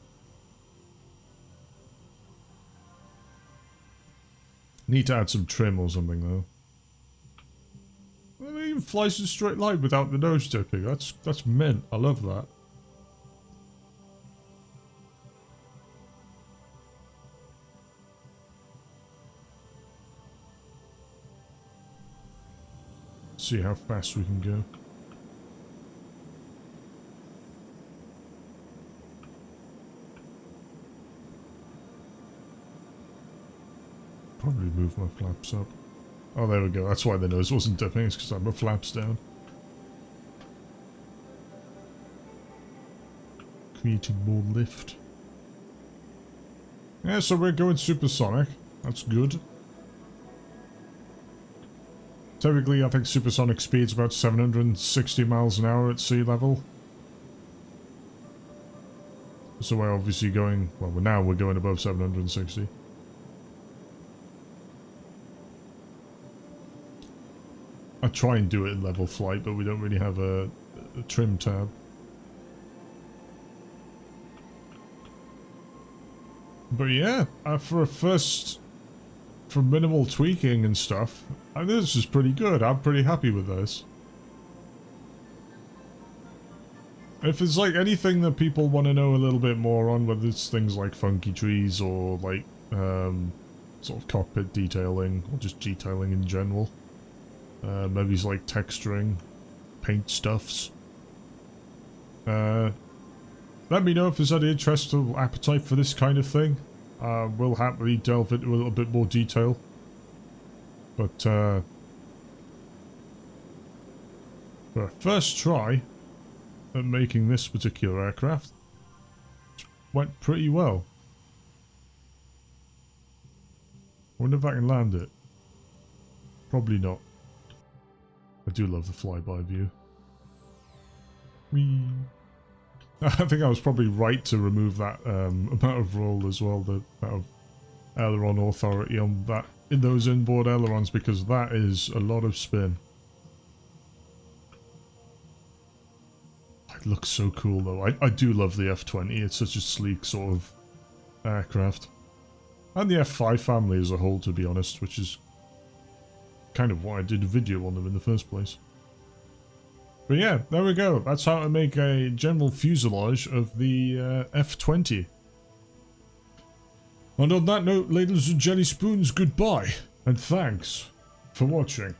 Need to add some trim or something though. Well, it even flies in a straight line without the nose dipping. That's mint. I love that. See how fast we can go. Probably move my flaps up. Oh, there we go. That's why the nose wasn't dipping. It's because I have my flaps down. Creating more lift. Yeah, so we're going supersonic. That's good. Typically, I think supersonic speed's about 760 miles an hour at sea level. So we're obviously going... Well, we're going above 760. I try and do it in level flight, but we don't really have a trim tab. But yeah, for minimal tweaking and stuff, this is pretty good. I'm pretty happy with this. If there's like anything that people want to know a little bit more on, whether it's things like funky trees or like sort of cockpit detailing or just detailing in general. Maybe it's like texturing, paint stuffs. Let me know if there's any interest or appetite for this kind of thing. We'll happily delve into a little bit more detail. But for a first try at making this particular aircraft, it went pretty well. I wonder if I can land it. Probably not. I do love the flyby view. Whee! I think I was probably right to remove that amount of roll as well, the amount of aileron authority on that in those inboard ailerons, because that is a lot of spin. It looks so cool though. I do love the F-20. It's such a sleek sort of aircraft. And the F-5 family as a whole, to be honest, which is kind of why I did a video on them in the first place. But yeah, there we go. That's how to make a general fuselage of the F-20. And on that note, ladies and jelly spoons, goodbye. And thanks for watching.